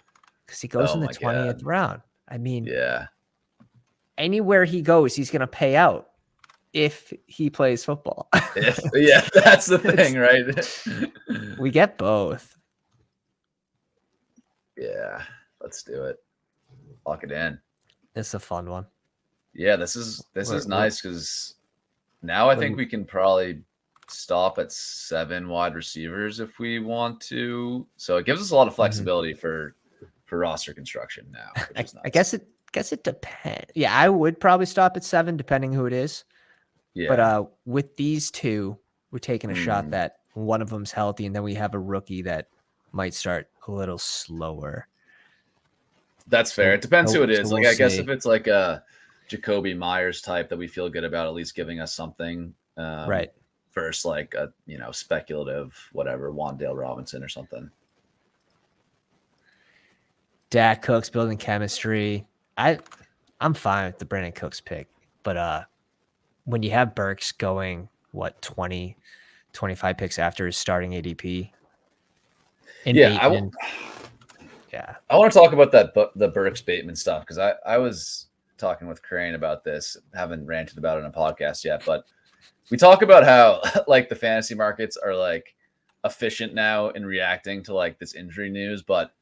because he goes in the 20th round. I mean,
yeah.
Anywhere he goes, he's going to pay out if he plays football.
Yeah, that's the thing, right?
We get both.
Yeah, let's do it. Lock it in.
It's a fun one.
Yeah, this is nice because now I think we can probably stop at 7 wide receivers if we want to. So it gives us a lot of flexibility for roster construction now. Nice.
I guess it depends. Yeah, I would probably stop at 7 depending who it is. Yeah. But with these two, we're taking a shot that one of them's healthy, and then we have a rookie that might start a little slower.
That's fair. It depends who it is. Like, I guess if it's like a Jacoby Myers type that we feel good about at least giving us something,
right?
Versus like a speculative whatever Wandel Robinson or something.
Dak Cooks building chemistry. I'm fine with the Brandon Cooks pick, but when you have Burks going 20, 25 picks after his starting ADP,
I want to talk about the Burks Bateman stuff because I was talking with Crane about this. Haven't ranted about it in a podcast yet, but we talk about how like the fantasy markets are like efficient now in reacting to like this injury news, but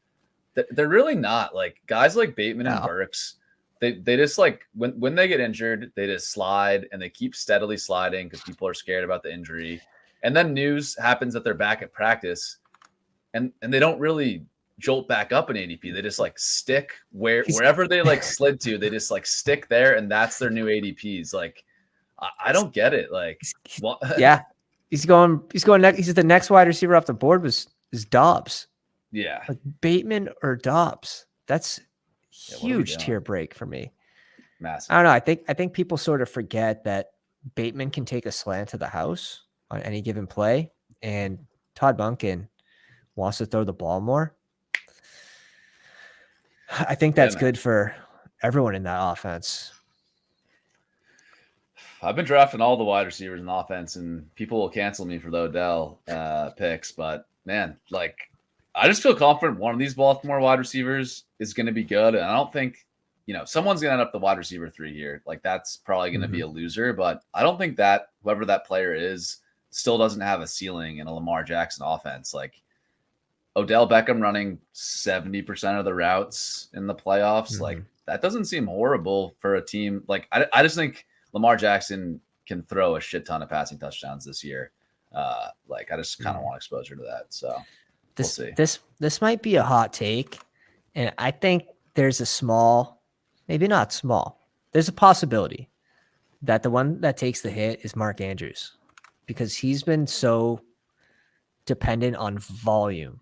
they're really not. Like guys like Bateman and Burks, they just like when they get injured, they just slide and they keep steadily sliding because people are scared about the injury. And then news happens that they're back at practice and they don't really jolt back up in ADP. They just like stick wherever they like slid to, they just like stick there and that's their new ADPs. Like I don't get it. Like
yeah. He's going next. He's the next wide receiver off the board is Dobbs.
Yeah.
Like Bateman or Dobbs. That's huge tier break for me.
Massive.
I don't know. I think people sort of forget that Bateman can take a slant to the house on any given play, and Todd Monken wants to throw the ball more. I think that's good for everyone in that offense.
I've been drafting all the wide receivers in offense, and people will cancel me for the Odell picks. But man, like I just feel confident one of these Baltimore wide receivers is going to be good. And I don't think, someone's going to end up the wide receiver 3 here. Like that's probably going to be a loser, but I don't think that whoever that player is still doesn't have a ceiling in a Lamar Jackson offense. Like Odell Beckham running 70% of the routes in the playoffs. Like that doesn't seem horrible for a team. Like I just think Lamar Jackson can throw a shit ton of passing touchdowns this year. Like I just kind of want exposure to that. So we'll see.
This might be a hot take, and I think there's a small, maybe not small, there's a possibility that the one that takes the hit is Mark Andrews because he's been so dependent on volume,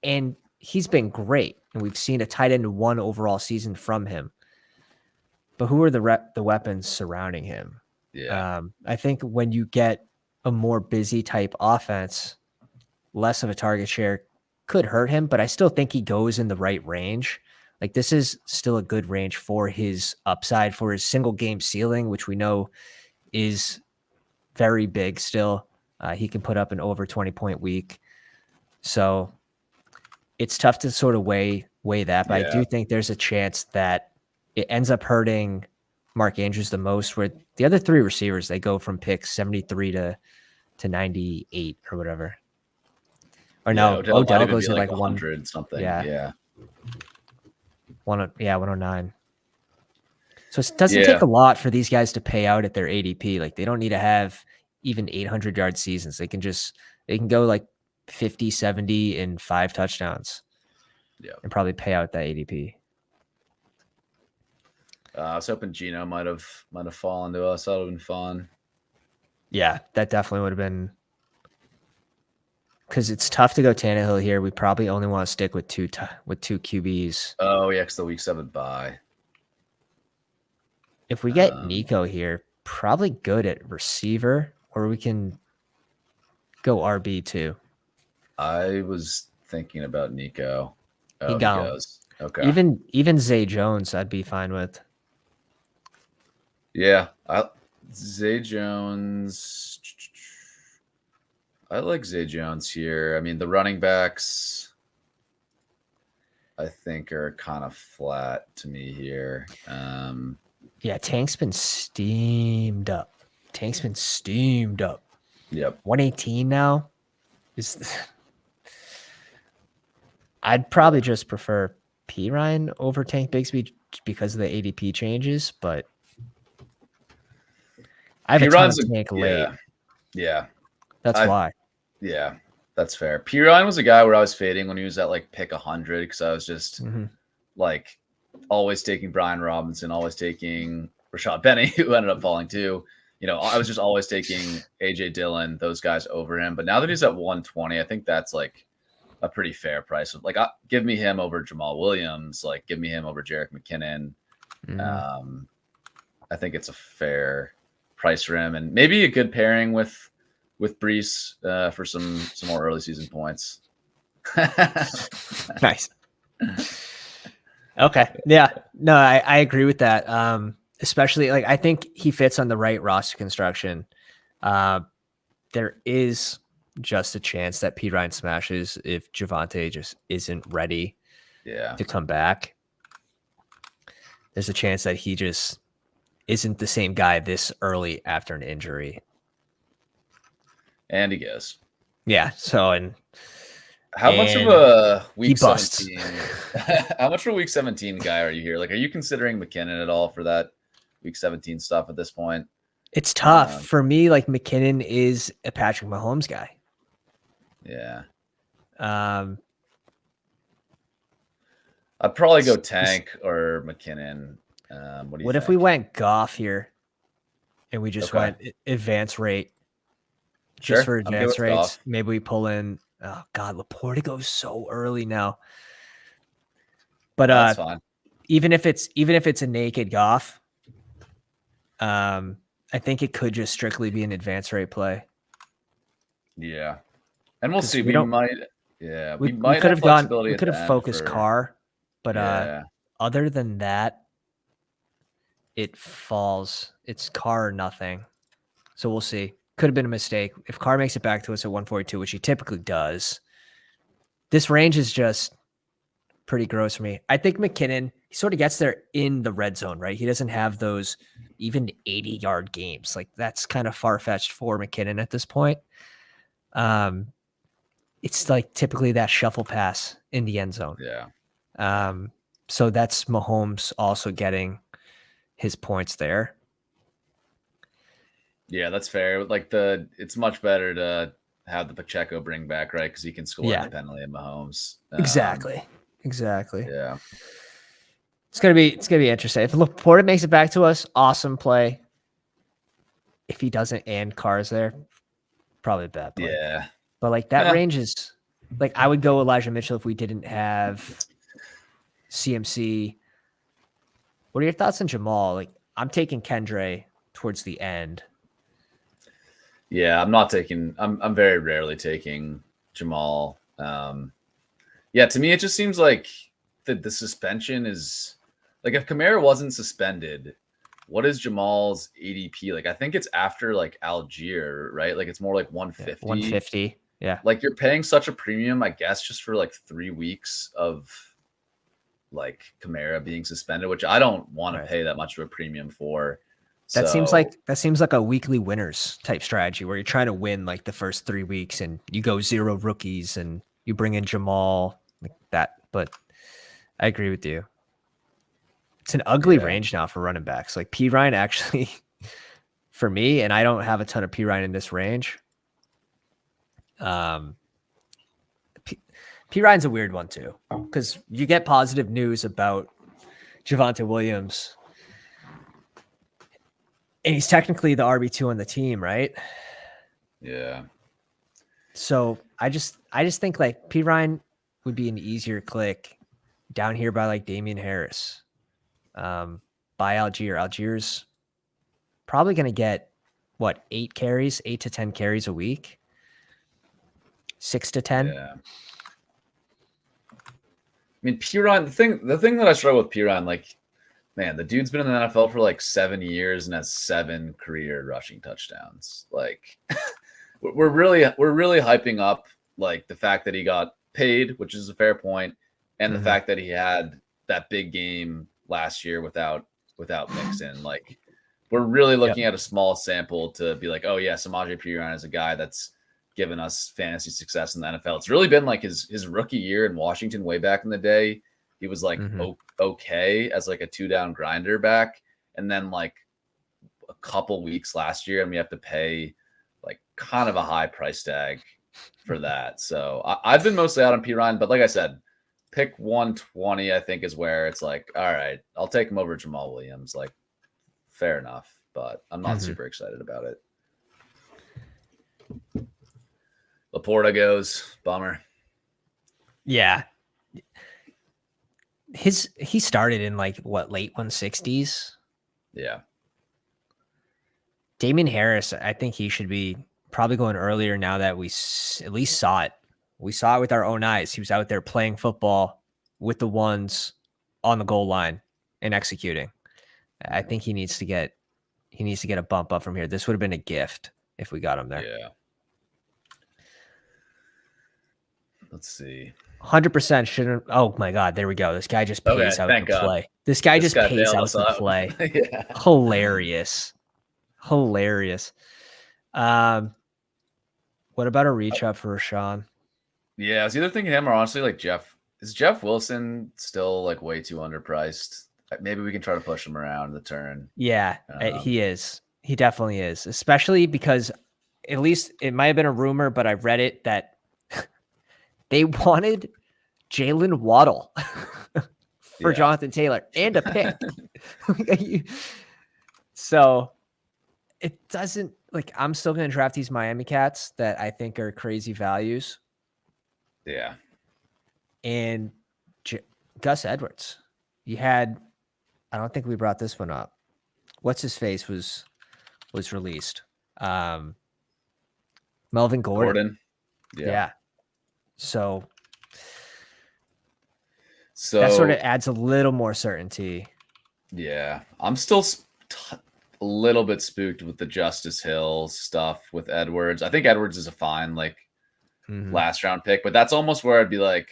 and he's been great, and we've seen a tight end 1 overall season from him. But who are the weapons surrounding him?
Yeah,
I think when you get a more busy type offense, less of a target share could hurt him, but I still think he goes in the right range Like this is still a good range for his upside, for his single game ceiling, which we know is very big still. He can put up an over 20-point week. So it's tough to sort of weigh that, but I do think there's a chance that it ends up hurting Mark Andrews the most, where the other three receivers, they go from pick 73 to 98 or whatever. Or no, Odell goes to like
100 something. Yeah.
109. So it doesn't take a lot for these guys to pay out at their ADP. Like they don't need to have even 800-yard seasons. They can go like 50, 70 and 5 touchdowns.
Yeah.
And probably pay out that ADP.
I was hoping Gino might have fallen to us. That would have been fun.
Yeah, that definitely would have been, because it's tough to go Tannehill here. We probably only want to stick with two QBs.
Oh yeah, because the week 7 bye.
If we get Nico here, probably good at receiver, or we can go RB too.
I was thinking about Nico.
He
goes. Okay.
Even Zay Jones, I'd be fine with.
Yeah, Zay Jones. I like Zay Jones here. I mean, the running backs, I think, are kind of flat to me here.
Yeah, Tank's been steamed up.
Yep.
118 now. I'd probably just prefer P. Ryan over Tank Bigsby because of the ADP changes, but I have a ton of Tank late.
Yeah.
That's why.
Yeah, that's fair. P. Ryan was a guy where I was fading when he was at like pick 100 because I was just like always taking Brian Robinson, always taking Rashad Penny, who ended up falling too. You know, I was just always taking AJ Dillon, those guys over him. But now that he's at 120, I think that's like a pretty fair price. Like, give me him over Jamal Williams. Like, give me him over Jerick McKinnon. I think it's a fair price for him, and maybe a good pairing with Brees for some more early season points.
Nice. Okay. Yeah. No, I agree with that. Especially like I think he fits on the right roster construction. There is just a chance that P. Ryan smashes if Javonte just isn't ready to come back. There's a chance that he just isn't the same guy this early after an injury.
And he goes.
Yeah. So, and
how much of a week
17?
How much of a week 17 guy are you here? Like, are you considering McKinnon at all for that week 17 stuff at this point?
It's tough for me. Like McKinnon is a Patrick Mahomes guy.
Yeah. I'd probably go Tank or McKinnon. What
if we went Goff here and we just went advance rate? Just for advance rates, Goff. Maybe we pull in. Oh God, Laporta goes so early now. But
that's fine.
Even if it's a naked Goff, I think it could just strictly be an advance rate play.
Yeah, and we'll see.
We could have gone. We could have focused Carr, but other than that, it falls. It's Carr or nothing. So we'll see. Could have been a mistake. If Carr makes it back to us at 142, which he typically does, this range is just pretty gross for me. I think McKinnon, he sort of gets there in the red zone, right? He doesn't have those even 80-yard games. Like that's kind of far-fetched for McKinnon at this point. It's like typically that shuffle pass in the end zone.
Yeah.
So that's Mahomes also getting his points there.
Yeah, that's fair. Like it's much better to have the Pacheco bring back, right? Because he can score independently in Mahomes.
Exactly.
Yeah.
It's gonna be interesting. If Laporta makes it back to us, awesome play. If he doesn't and Carr's there, probably a bad play.
Yeah.
But like that range is like I would go Elijah Mitchell if we didn't have CMC. What are your thoughts on Jamal? Like I'm taking Kendre towards the end.
Yeah, I'm very rarely taking Jamal. Yeah, to me it just seems like the suspension is like if Kamara wasn't suspended, what is Jamal's ADP? Like I think it's after like Algier, right? Like it's more like 150.
150. Yeah.
Like you're paying such a premium, I guess, just for like 3 weeks of like Kamara being suspended, which I don't want to pay that much of a premium for.
That seems like a weekly winners type strategy where you're trying to win like the first 3 weeks and you go 0 rookies and you bring in Jamal like that. But I agree with you. It's an ugly range now for running backs. Like P Ryan actually for me, and I don't have a ton of P Ryan in this range. P Ryan's a weird one too, because you get positive news about Javonte Williams. And he's technically the RB2 on the team, right?
Yeah.
So I just think like P Ryan would be an easier click down here by like Damian Harris. By Algier. Algier's probably going to get what, 8 to 10 carries a week. 6 to 10.
Yeah. I mean, P Ryan, the thing that I struggle with P Ryan, like, man, the dude's been in the NFL for like 7 years and has 7 career rushing touchdowns. Like, we're really hyping up like the fact that he got paid, which is a fair point, and the fact that he had that big game last year without Mixon. Like, we're really looking at a small sample to be like, oh yeah, Samaje Perine is a guy that's given us fantasy success in the NFL. It's really been like his rookie year in Washington way back in the day. He was like okay as like a 2-down grinder back, and then like a couple weeks last year, and we have to pay like kind of a high price tag for that. So I've been mostly out on P Ryan, but like I said, pick 120 I think is where it's like, all right, I'll take him over Jamal Williams. Like, fair enough, but I'm not super excited about it. Laporta goes, bummer.
Yeah. He started in like what, late 160s?
Yeah.
Damian Harris, I think he should be probably going earlier now that we at least saw it. We saw it with our own eyes. He was out there playing football with the ones on the goal line and executing. I think he needs to get a bump up from here. This would have been a gift if we got him there.
Yeah. Let's see.
100% shouldn't. Oh my God, there we go. This guy just pays out the play. This guy just pays out the play.
Yeah.
Hilarious. What about a reach up for Rashawn?
Yeah, I was either thinking him or honestly like Jeff. Is Jeff Wilson still like way too underpriced? Maybe we can try to push him around the turn.
Yeah, he is. He definitely is, especially because at least it might have been a rumor, but I read it that they wanted Jalen Waddle for Jonathan Taylor and a pick. So it doesn't, like, I'm still going to draft these Miami cats that I think are crazy values.
Yeah.
And Gus Edwards, you had, I don't think we brought this one up. What's his face was released. Melvin Gordon. Yeah. So that sort of adds a little more certainty.
Yeah. I'm still a little bit spooked with the Justice Hill stuff with Edwards. I think Edwards is a fine, like, last round pick, but that's almost where I'd be like,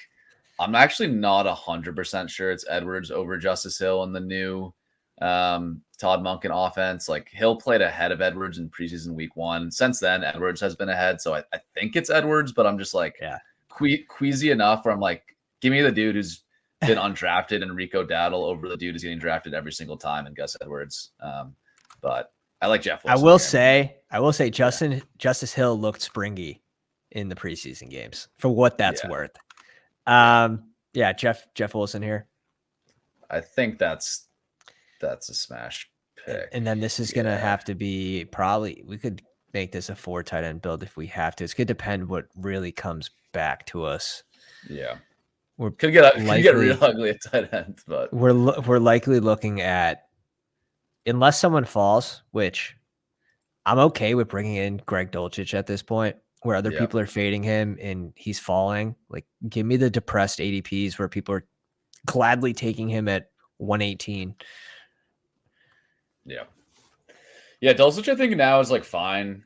I'm actually not 100% sure it's Edwards over Justice Hill in the new Todd Monken offense. Like, Hill played ahead of Edwards in preseason week 1. Since then, Edwards has been ahead. So I think it's Edwards, but I'm just like queasy enough where I'm like, give me the dude who's been undrafted and Rico Dowdle over the dude who's getting drafted every single time and Gus Edwards. But I like Jeff Wilson.
I will say Justice Hill looked springy in the preseason games for what that's worth. Jeff Wilson here. I
think that's a smash pick.
And then this is going to have to be probably, we could make this a 4 tight end build if we have to. It's going to depend what really comes back to us.
Yeah.
Could get
real ugly at tight end, but
we're likely looking at, unless someone falls, which I'm okay with bringing in Greg Dulcich at this point, where other people are fading him and he's falling. Like, give me the depressed ADPs where people are gladly taking him at 118.
Yeah. Yeah, Dulcich I think now is like fine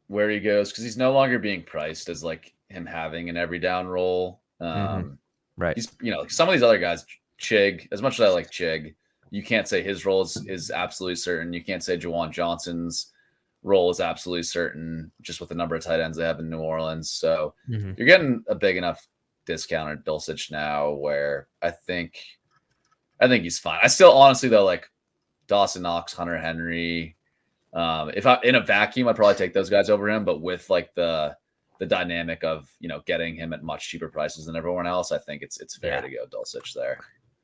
where he goes because he's no longer being priced as like him having an every down role.
Right.
He's like some of these other guys, Chig, as much as I like Chig, you can't say his role is absolutely certain. You can't say Juwan Johnson's role is absolutely certain just with the number of tight ends they have in New Orleans. So you're getting a big enough discount at Dulcich now where I think he's fine. I still honestly though like Dawson Knox, Hunter Henry. If I in a vacuum, I'd probably take those guys over him, but with like the dynamic of getting him at much cheaper prices than everyone else, I think it's fair to go Dulcich there.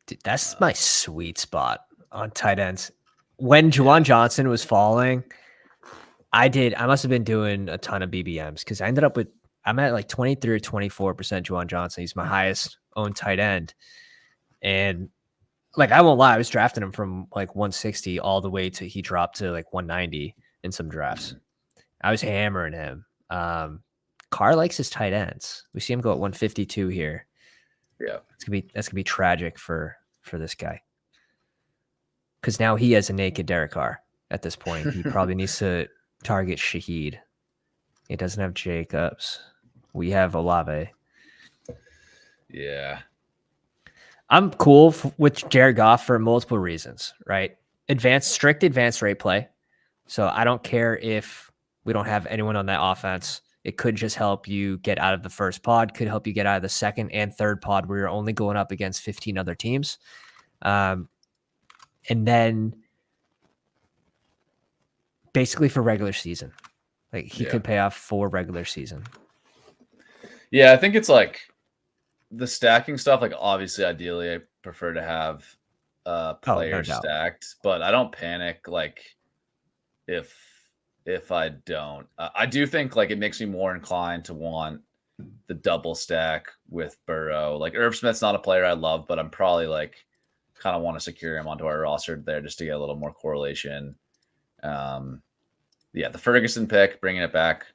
Dude, that's my sweet spot on tight ends. When Juwan Johnson was falling, I must have been doing a ton of BBMs because I'm at like 23 or 24% Juwan Johnson. He's my highest owned tight end. And like, I won't lie, I was drafting him from like 160 all the way to he dropped to like 190 in some drafts. I was hammering him. Carr likes his tight ends. We see him go at 152 here.
Yeah.
That's gonna be tragic for this guy. Because now he has a naked Derek Carr at this point. He probably needs to target Shaheed. He doesn't have Jacobs. We have Olave.
Yeah.
I'm cool with Jared Goff for multiple reasons, right? Strict advanced rate play. So I don't care if we don't have anyone on that offense. It could just help you get out of the first pod, could help you get out of the second and third pod where you're only going up against 15 other teams. And then basically for regular season, like he could pay off for regular season.
Yeah, I think it's like the stacking stuff. Like obviously, ideally, I prefer to have players stacked, but I don't panic. Like if I don't, I do think like it makes me more inclined to want the double stack with Burrow. Like Irv Smith's not a player I love, but I'm probably like kind of want to secure him onto our roster there just to get a little more correlation. The Ferguson pick, bringing it back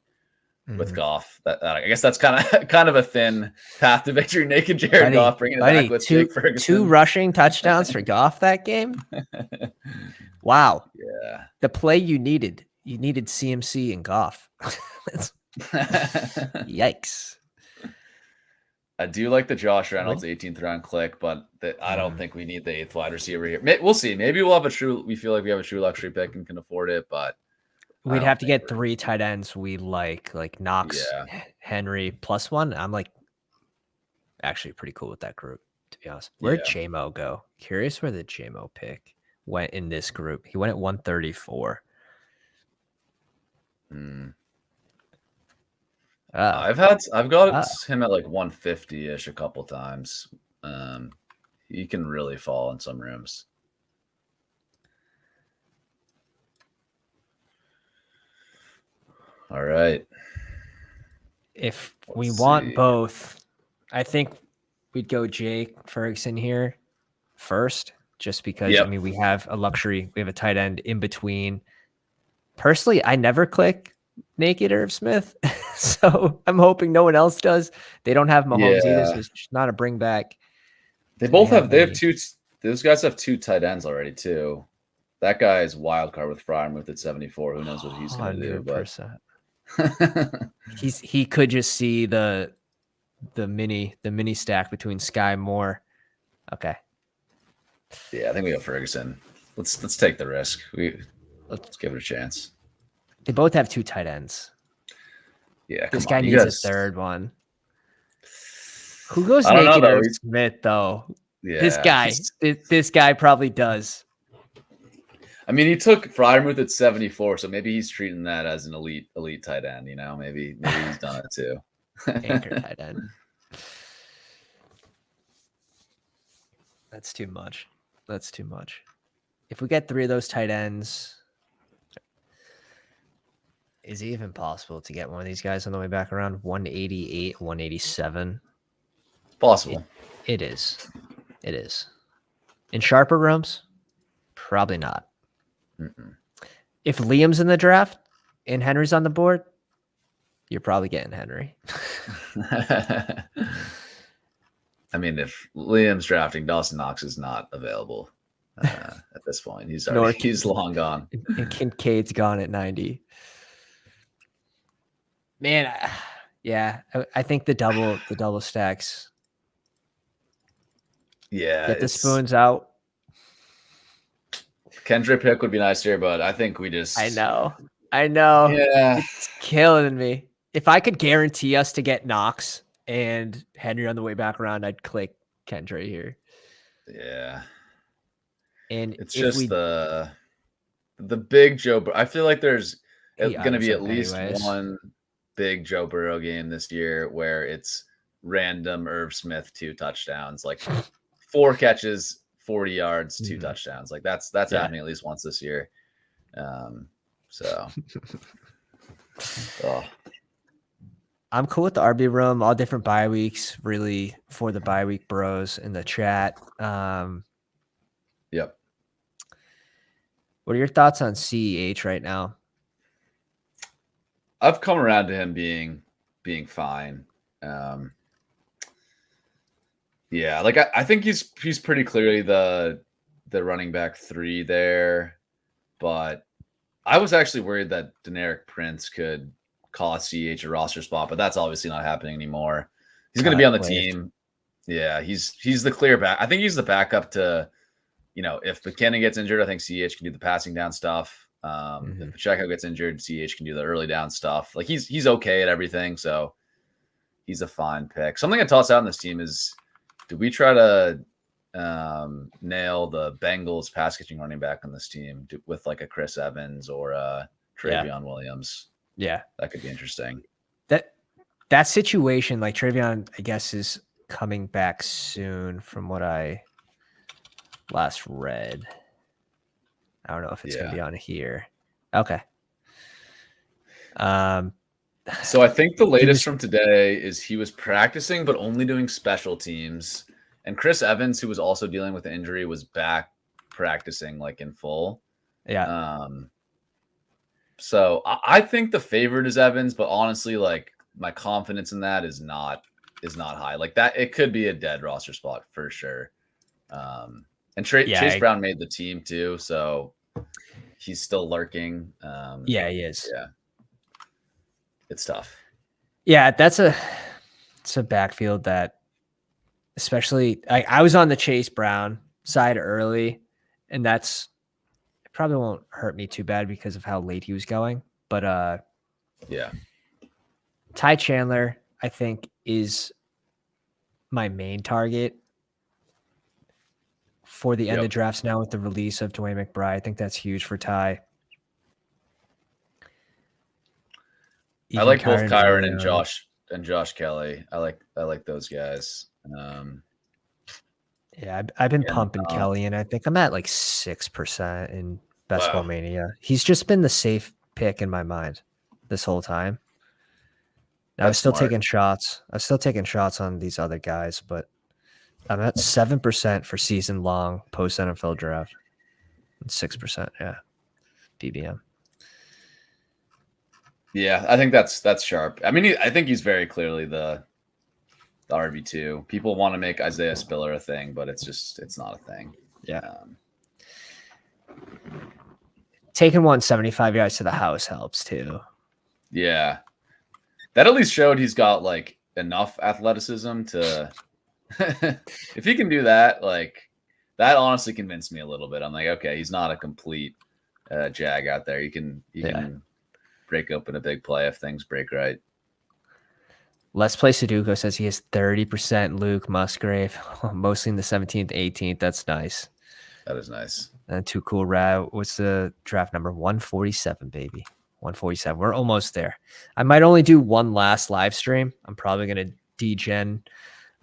with Goff. That I guess that's kind of a thin path to victory. Naked Jared Goff, bringing it back with Jake Ferguson.
2 rushing touchdowns for Goff that game. Wow.
Yeah.
The play you needed CMC and Goff. Yikes.
I do like the Josh Reynolds 18th round click, but I don't think we need the 8th wide receiver here. We'll see. Maybe we feel like we have a true luxury pick and can afford it, but
we'd have to get 3 tight ends we like Knox, Henry +1. I'm like actually pretty cool with that group, to be honest. Where'd JMO go? Curious where the JMO pick went in this group. He went at 134.
I've got him at like 150-ish a couple times. He can really fall in some rooms. All right.
If we want both, I think we'd go Jake Ferguson here first, just because I mean we have a luxury. We have a tight end in between. Personally, I never click naked Irv Smith, so I'm hoping no one else does. They don't have Mahomes either, so it's just not a bring back.
They have 2. Those guys have 2 tight ends already too. That guy is wild card with Freiermuth at 74. Who knows what he's going to do? But
he could just see the mini stack between Sky Moore. Okay.
Yeah, I think we go Ferguson. Let's take the risk. Let's give it a chance.
They both have 2 tight ends.
Yeah,
this guy needs a third one. Who goes naked Irv Smith though? Yeah, this guy probably does.
I mean, he took Freiermuth at 74, so maybe he's treating that as an elite tight end. Maybe he's done it too.
Anchor tight end. That's too much. If we get 3 of those tight ends, is it even possible to get one of these guys on the way back around 188, 187?
It's possible.
It is. In sharper rooms, probably not. If Liam's in the draft and Henry's on the board, you're probably getting Henry.
I mean, if Liam's drafting, Dawson Knox is not available at this point. He's long gone.
And Kincaid's gone at 90. Man, yeah, I think the double stacks.
Yeah,
Get the spoons out.
Kendrick pick would be nice here, but I think we just.
I know.
Yeah,
it's killing me. If I could guarantee us to get Knox and Henry on the way back around, I'd click Kendra here.
Yeah,
and
it's just the big Joe. I feel like there's going to be at least one big Joe Burrow game this year where it's random Irv Smith 2 touchdowns, like 4 catches, 40 yards, 2 touchdowns. Like that's happening at least once this year. So
I'm cool with the RB room, all different bye weeks, really, for the bye week bros in the chat.
Yep.
What are your thoughts on CEH right now?
I've come around to him being fine. Yeah, like I think he's pretty clearly the running back 3 there, but I was actually worried that Deneric Prince could cost CH a roster spot, but that's obviously not happening anymore. He's going to be on the team. Yeah, he's the clear back. I think he's the backup to, if McKinnon gets injured, I think CH can do the passing down stuff. If Pacheco gets injured, CH can do the early down stuff. Like he's okay at everything, so he's a fine pick. Something I toss out in this team is, do we try to nail the Bengals pass catching running back on this team with like a Chris Evans or a Travion Williams?
Yeah,
that could be interesting.
That situation, like Travion, I guess, is coming back soon from what I last read. I don't know if it's going to be on here. Okay.
So I think the latest from today is he was practicing, but only doing special teams. And Chris Evans, who was also dealing with an injury, was back practicing like in full.
Yeah.
So I think the favorite is Evans, but honestly, like my confidence in that is not high. Like that, it could be a dead roster spot for sure. And Chase Brown made the team too, so he's still lurking.
Yeah, he is.
Yeah. It's tough.
Yeah, it's a backfield that, especially I was on the Chase Brown side early, and it probably won't hurt me too bad because of how late he was going. But
yeah,
Ty Chandler, I think, is my main target for the end of drafts now with the release of Dwayne McBride. I think that's huge for Ty.
I like both Kyron and Josh Kelly. I like those guys.
Yeah, I've been pumping Kelly, and I think I'm at like 6% in Bestball Mania. He's just been the safe pick in my mind this whole time. Now, I was still taking shots. I was still taking shots on these other guys, but I'm at 7% for season long post NFL draft, and 6%, PBM.
Yeah, I think that's sharp. I mean, I think he's very clearly the RB2. People want to make Isaiah Spiller a thing, but it's not a thing.
Yeah. Taking 175 yards to the house helps too.
Yeah. That at least showed he's got like enough athleticism to if he can do that, like that honestly convinced me a little bit. I'm like, okay, he's not a complete jag out there. He can break open a big play if things break right.
Let's Play Sudoku says he has 30% Luke Musgrave, mostly in the 17th, 18th. That's nice.
That is nice.
And too cool. What's the draft number? 147, baby. 147. We're almost there. I might only do one last live stream. I'm probably going to degen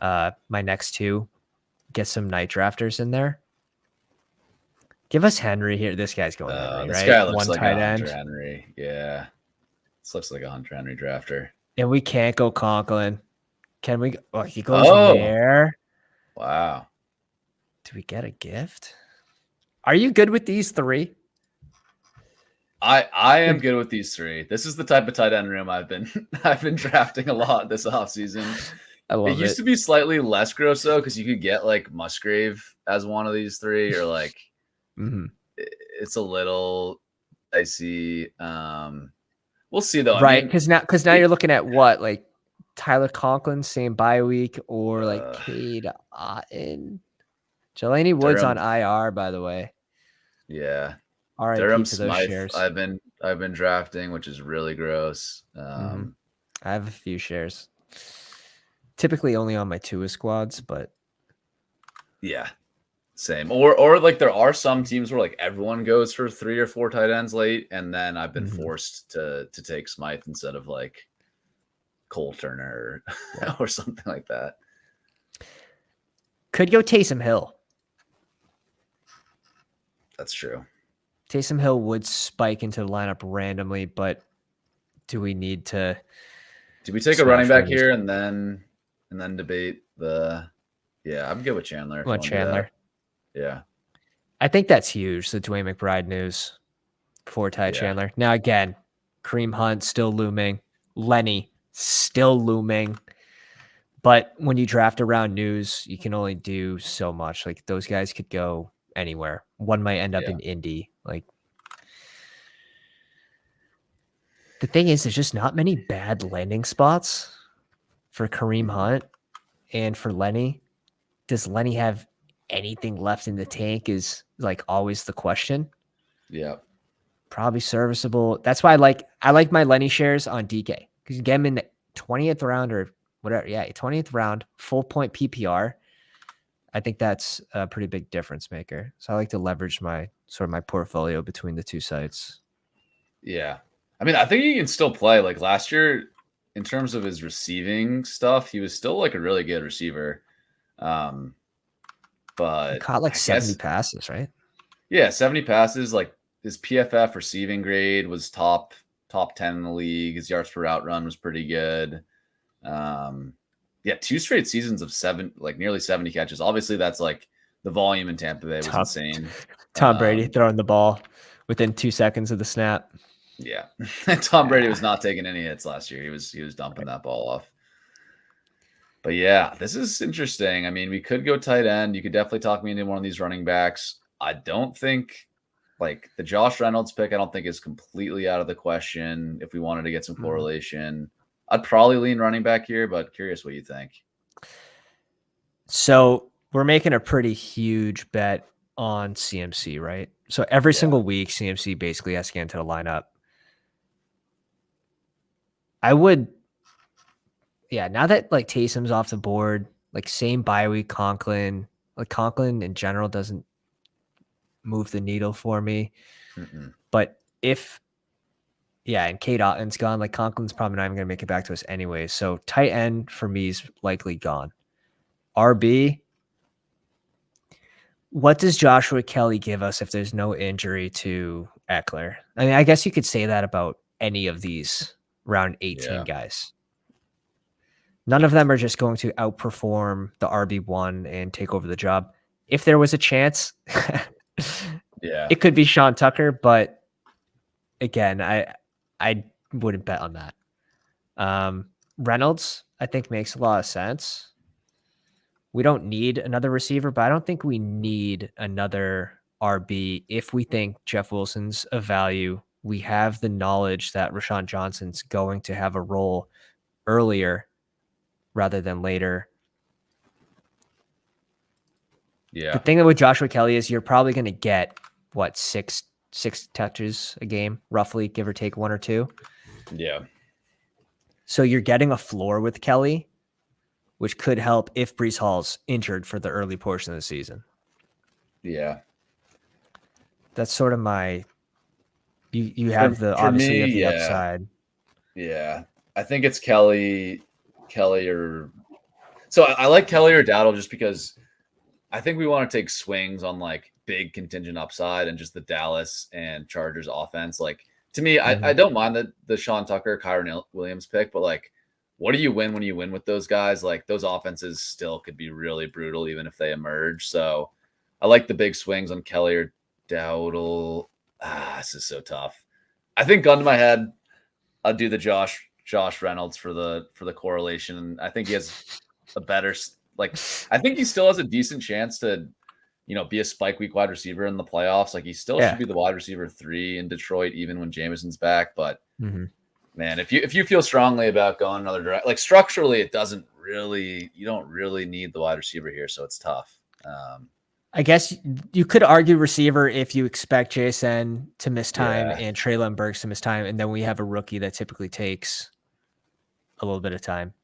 my next 2. Get some night drafters in there. Give us Henry here. This guy's going Henry,
this
right?
Guy looks
one
like
tight
a
end.
Hunter Henry. Yeah. This looks like a Hunter Henry drafter.
And we can't go Conklin. Can we? Oh, he goes there.
Wow.
Do we get a gift? Are you good with these 3?
I am good with these 3. This is the type of tight end room I've been drafting a lot this offseason.
I love
It used
it.
to be slightly less gross though, because you could get like Musgrave as one of these three, or like it's a little dicey. We'll see though.
Right,
I mean,
because now you're looking at what, like Tyler Conklin, same bye week, or like
uh,
Cade Otton. Jelani Woods on
Durham,
IR, by the way.
yeah,
RIP
Durham
to those
Smythe.
shares.
I've been drafting, which is really gross.
I have a few shares. Typically only on my Tua squads, but
Yeah, same. Or like there are some teams where like everyone goes for 3 or 4 tight ends late, and then I've been forced to take Smythe instead of like Cole Turner or something like that.
could go Taysom Hill.
That's true.
Taysom Hill would spike into the lineup randomly, but do we need to?
Do we take a running back here and then debate the? Yeah, I'm good with Chandler. If you want to do that. Yeah,
I think that's huge. The Dwayne McBride news for Ty Chandler. Now again, Kareem Hunt still looming, Lenny still looming. But when you draft around news, you can only do so much. Like those guys could go anywhere. One might end up in Indy. Like the thing is, there's just not many bad landing spots for Kareem Hunt and for Lenny. Does Lenny have anything left in the tank? Is like always the question.
Yeah,
probably serviceable. That's why I like my Lenny shares on DK because you get him in the 20th round or whatever. Yeah, 20th round, full point PPR. I think that's a pretty big difference maker. So I like to leverage my portfolio between the two sites.
Yeah. I mean, I think he can still play. Like last year, in terms of his receiving stuff, he was still like a really good receiver. But
he caught like 70 passes, right?
Yeah, 70 passes. Like his PFF receiving grade was top 10 in the league. His yards per route run was pretty good. Yeah, 2 straight seasons of nearly 70 catches. Obviously, that's like the volume in Tampa Bay was insane.
Tom Brady throwing the ball within 2 seconds of the snap.
Yeah, Tom Brady was not taking any hits last year. He was dumping that ball off. But yeah, this is interesting. I mean, we could go tight end. You could definitely talk me into one of these running backs. I don't think like the Josh Reynolds pick, I don't think is completely out of the question if we wanted to get some correlation. I'd probably lean running back here, but curious what you think.
So we're making a pretty huge bet on CMC, right? So every single week, CMC basically has to get into the lineup. I would, now that like Taysom's off the board, like same bye week Conklin, like Conklin in general doesn't move the needle for me. But if, and Cade Otton's gone, like Conklin's probably not even going to make it back to us anyway. So tight end for me is likely gone. RB, what does Joshua Kelly give us if there's no injury to Eckler? I mean, I guess you could say that about any of these round 18 guys. None of them are just going to outperform the RB1 and take over the job. If there was a chance, it could be Sean Tucker, but again, I wouldn't bet on that. Reynolds, I think, makes a lot of sense. We don't need another receiver, but I don't think we need another RB if we think Jeff Wilson's of value. We have the knowledge that Rashawn Johnson's going to have a role earlier rather than later.
Yeah.
The thing with Joshua Kelly is you're probably going to get, what, six touches a game, roughly, give or take 1 or 2.
Yeah.
So you're getting a floor with Kelly, which could help if Breece Hall's injured for the early portion of the season.
Yeah.
That's sort of my... You have obviously you have the upside.
Yeah. I think it's Kelly or... So I like Kelly or Dowdle just because I think we want to take swings on like big contingent upside and just the Dallas and Chargers offense. Like to me, I don't mind the Sean Tucker, Kyron Williams pick, but like, what do you win when you win with those guys? Like those offenses still could be really brutal even if they emerge. So I like the big swings on Kelly or Dowdle. This is so tough. I think gun to my head, I'll do the Josh Reynolds for the correlation. I think he has a better like. I think he still has a decent chance to, be a spike week wide receiver in the playoffs. Like he still should be the wide receiver 3 in Detroit, even when Jameson's back. But man, if you feel strongly about going another direction, like structurally, you don't really need the wide receiver here, so it's tough.
I guess you could argue receiver if you expect JSN to miss time and Treylon Burks to miss time, and then we have a rookie that typically takes a little bit of time.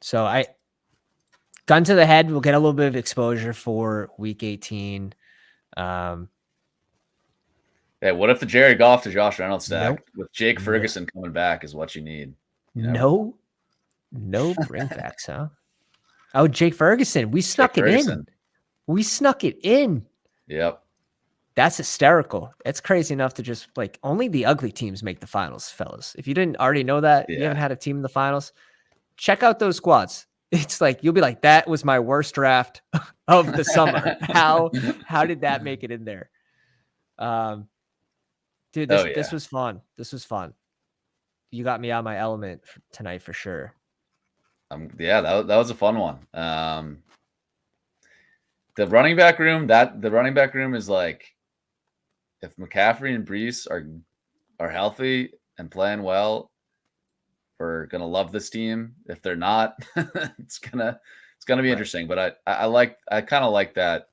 So gun to the head, we'll get a little bit of exposure for week 18.
What if the Jared Goff to Josh Reynolds stack with Jake Ferguson coming back is what you need?
No bringbacks, huh? Oh, Jake Ferguson. We snuck it in. We snuck it in.
Yep.
That's hysterical. It's crazy enough to just only the ugly teams make the finals, fellas. If you didn't already know that, you haven't had a team in the finals, check out those squads. It's you'll be like, that was my worst draft of the summer. How did that make it in there? Dude, this was fun. This was fun. You got me out of my element tonight for sure.
That was a fun one. The running back room is if McCaffrey and Brees are healthy and playing well, we're gonna love this team. If they're not, it's gonna be interesting. But I kind of like that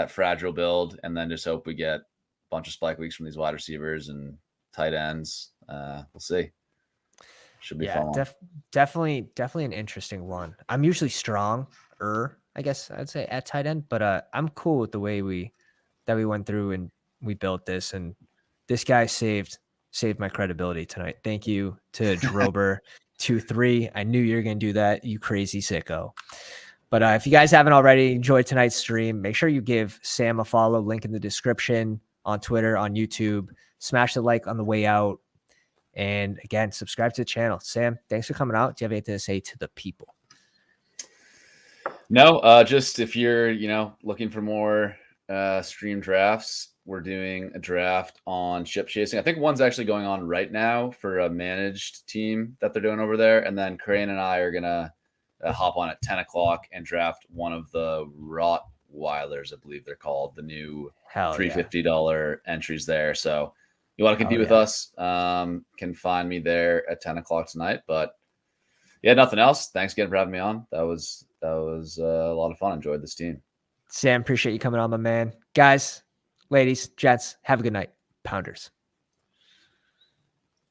fragile build, and then just hope we get a bunch of spike weeks from these wide receivers and tight ends. We'll see. Should be fun.
Definitely an interesting one. I'm usually stronger, I guess I'd say, at tight end, but I'm cool with the way we went through and we built this, and this guy saved my credibility tonight. Thank you to Drober23. I knew you were gonna do that, you crazy sicko. But if you guys haven't already enjoyed tonight's stream, make sure you give Sam a follow. Link in the description, on Twitter, on YouTube. Smash the like on the way out. And again, subscribe to the channel. Sam, thanks for coming out. Do you have anything to say to the people?
No, just if you're, looking for more stream drafts, we're doing a draft on ship chasing. I think one's actually going on right now for a managed team that they're doing over there. And then Crane and I are going to hop on at 10 o'clock and draft one of the Rottweilers, I believe they're called, the new $350 entries there. So you want to compete with us, can find me there at 10 o'clock tonight. But nothing else. Thanks again for having me on. That was a lot of fun. Enjoyed this team.
Sam, appreciate you coming on, my man. Guys, ladies, gents, have a good night. Pounders.